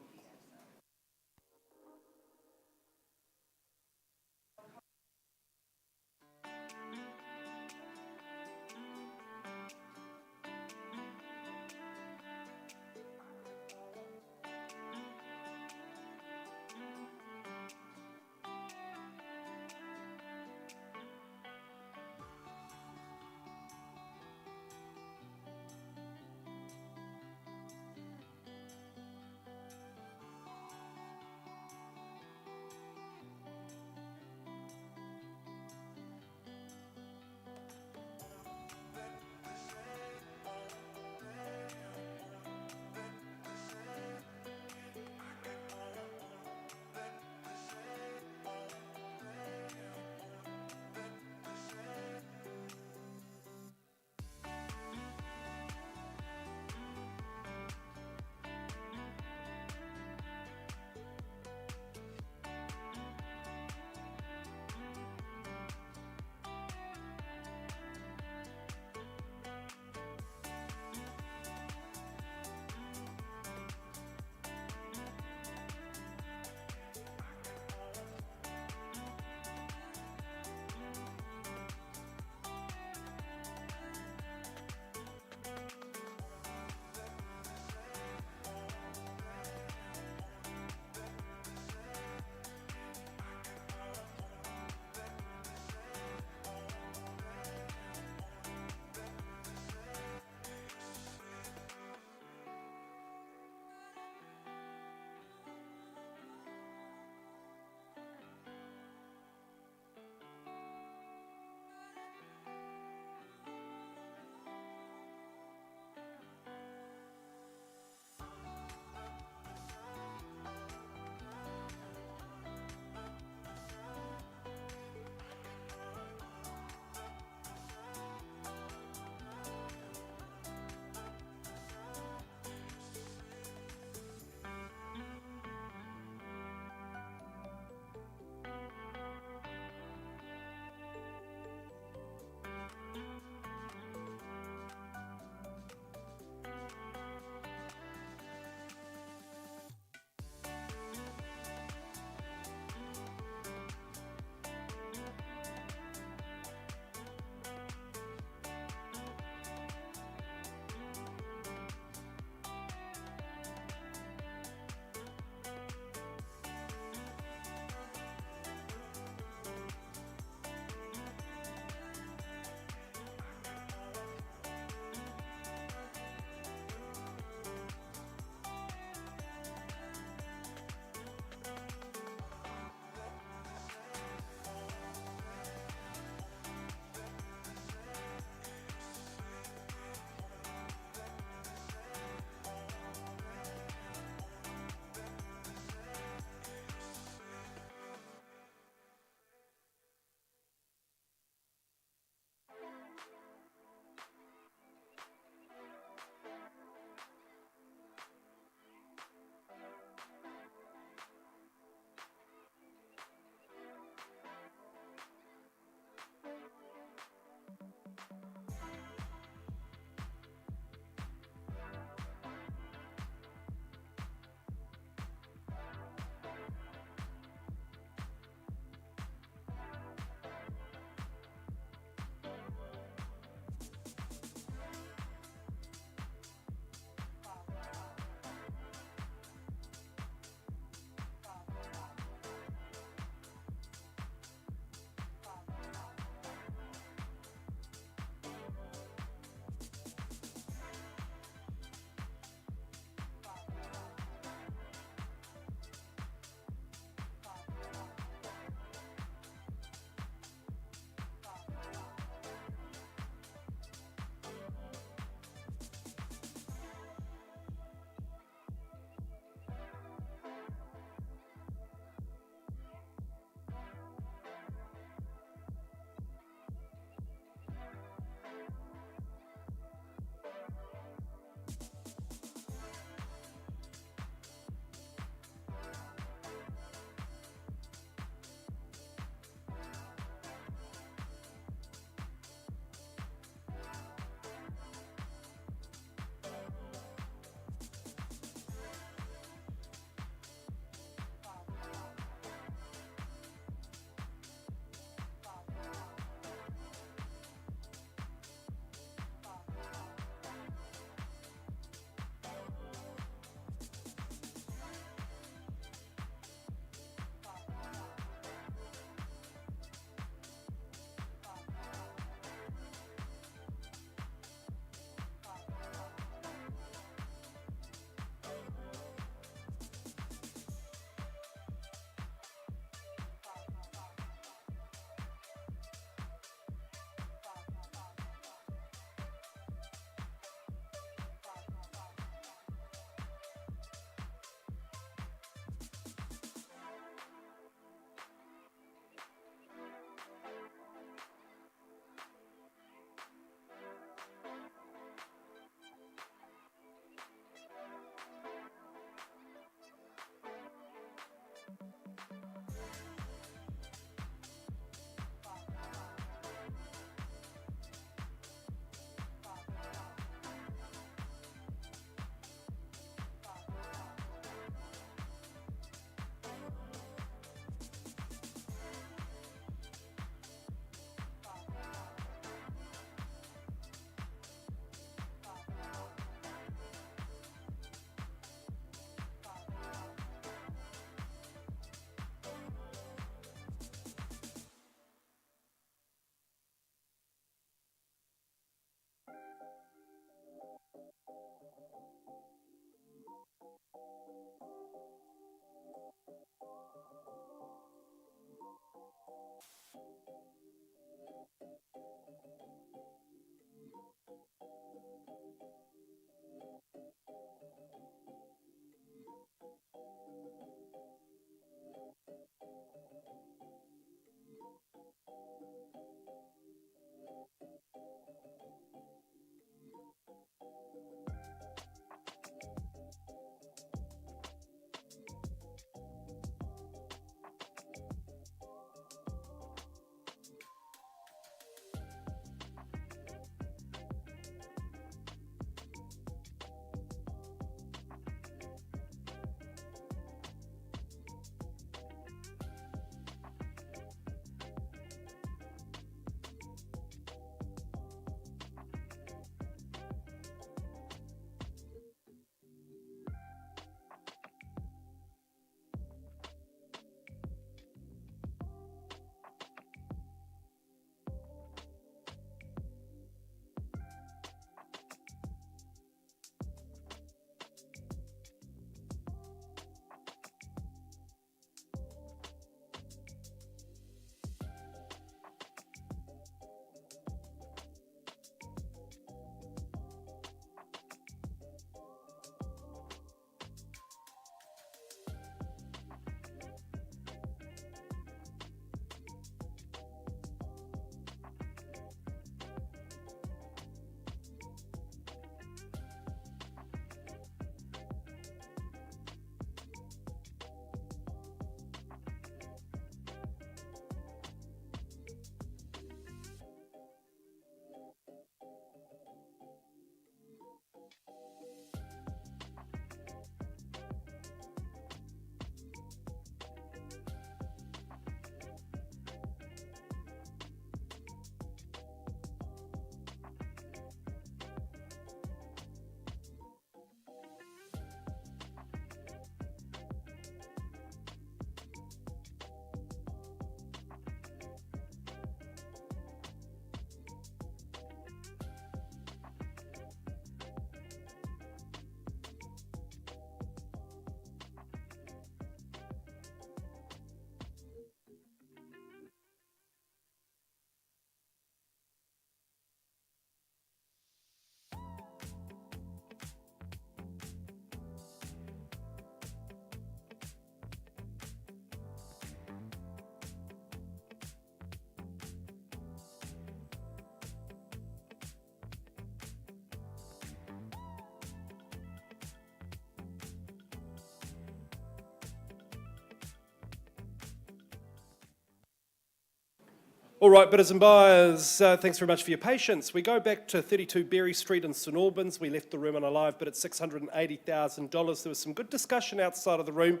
S3: All right, bidders and buyers, thanks very much for your patience. We go back to 32 Berry Street in St Albans. We left the room on a live bid at $680,000. There was some good discussion outside of the room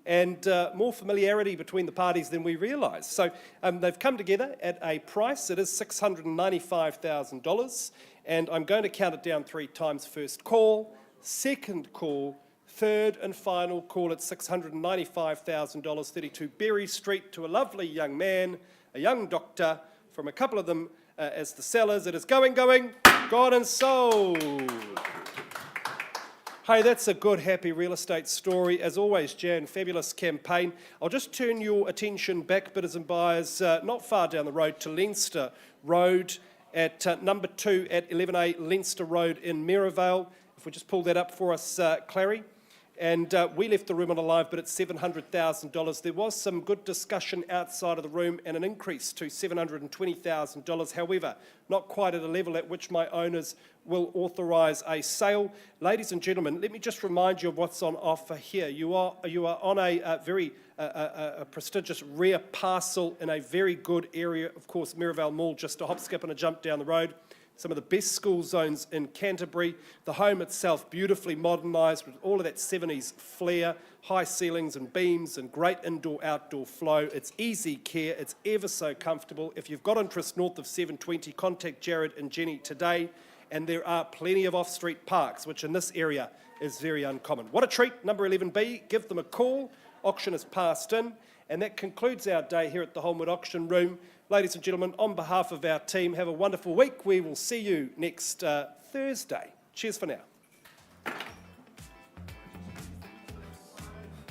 S3: and more familiarity between the parties than we realised. So they've come together at a price. It is $695,000, and I'm going to count it down 3 times. First call, second call, third and final call at $695,000, 32 Berry Street, to a lovely young man, a young doctor, from a couple of them as the sellers. It is going, gone and sold. Hey, that's a good, happy real estate story. As always, Jan, fabulous campaign. I'll just turn your attention back, bidders and buyers, not far down the road to Linder Road at number 2 at 11A Linder Road in Maryvale. If we just pull that up for us, Clary. And we left the room on a live bid at $700,000. There was some good discussion outside of the room and an increase to $720,000. However, not quite at a level at which my owners will authorise a sale. Ladies and gentlemen, let me just remind you of what's on offer here. You are on a very prestigious rare parcel in a very good area. Of course, Maryvale Mall, just a hop, skip and a jump down the road. Some of the best school zones in Canterbury. The home itself beautifully modernised with all of that 70s flair, high ceilings and beams and great indoor-outdoor flow. It's easy care, it's ever so comfortable. If you've got interest north of 720, contact Jared and Jenny today. And there are plenty of off-street parks, which in this area is very uncommon. What a treat, number 11B, give them a call. Auction is passed in. And that concludes our day here at the Holmwood Auction Room. Ladies and gentlemen, on behalf of our team, have a wonderful week. We will see you next Thursday. Cheers for now.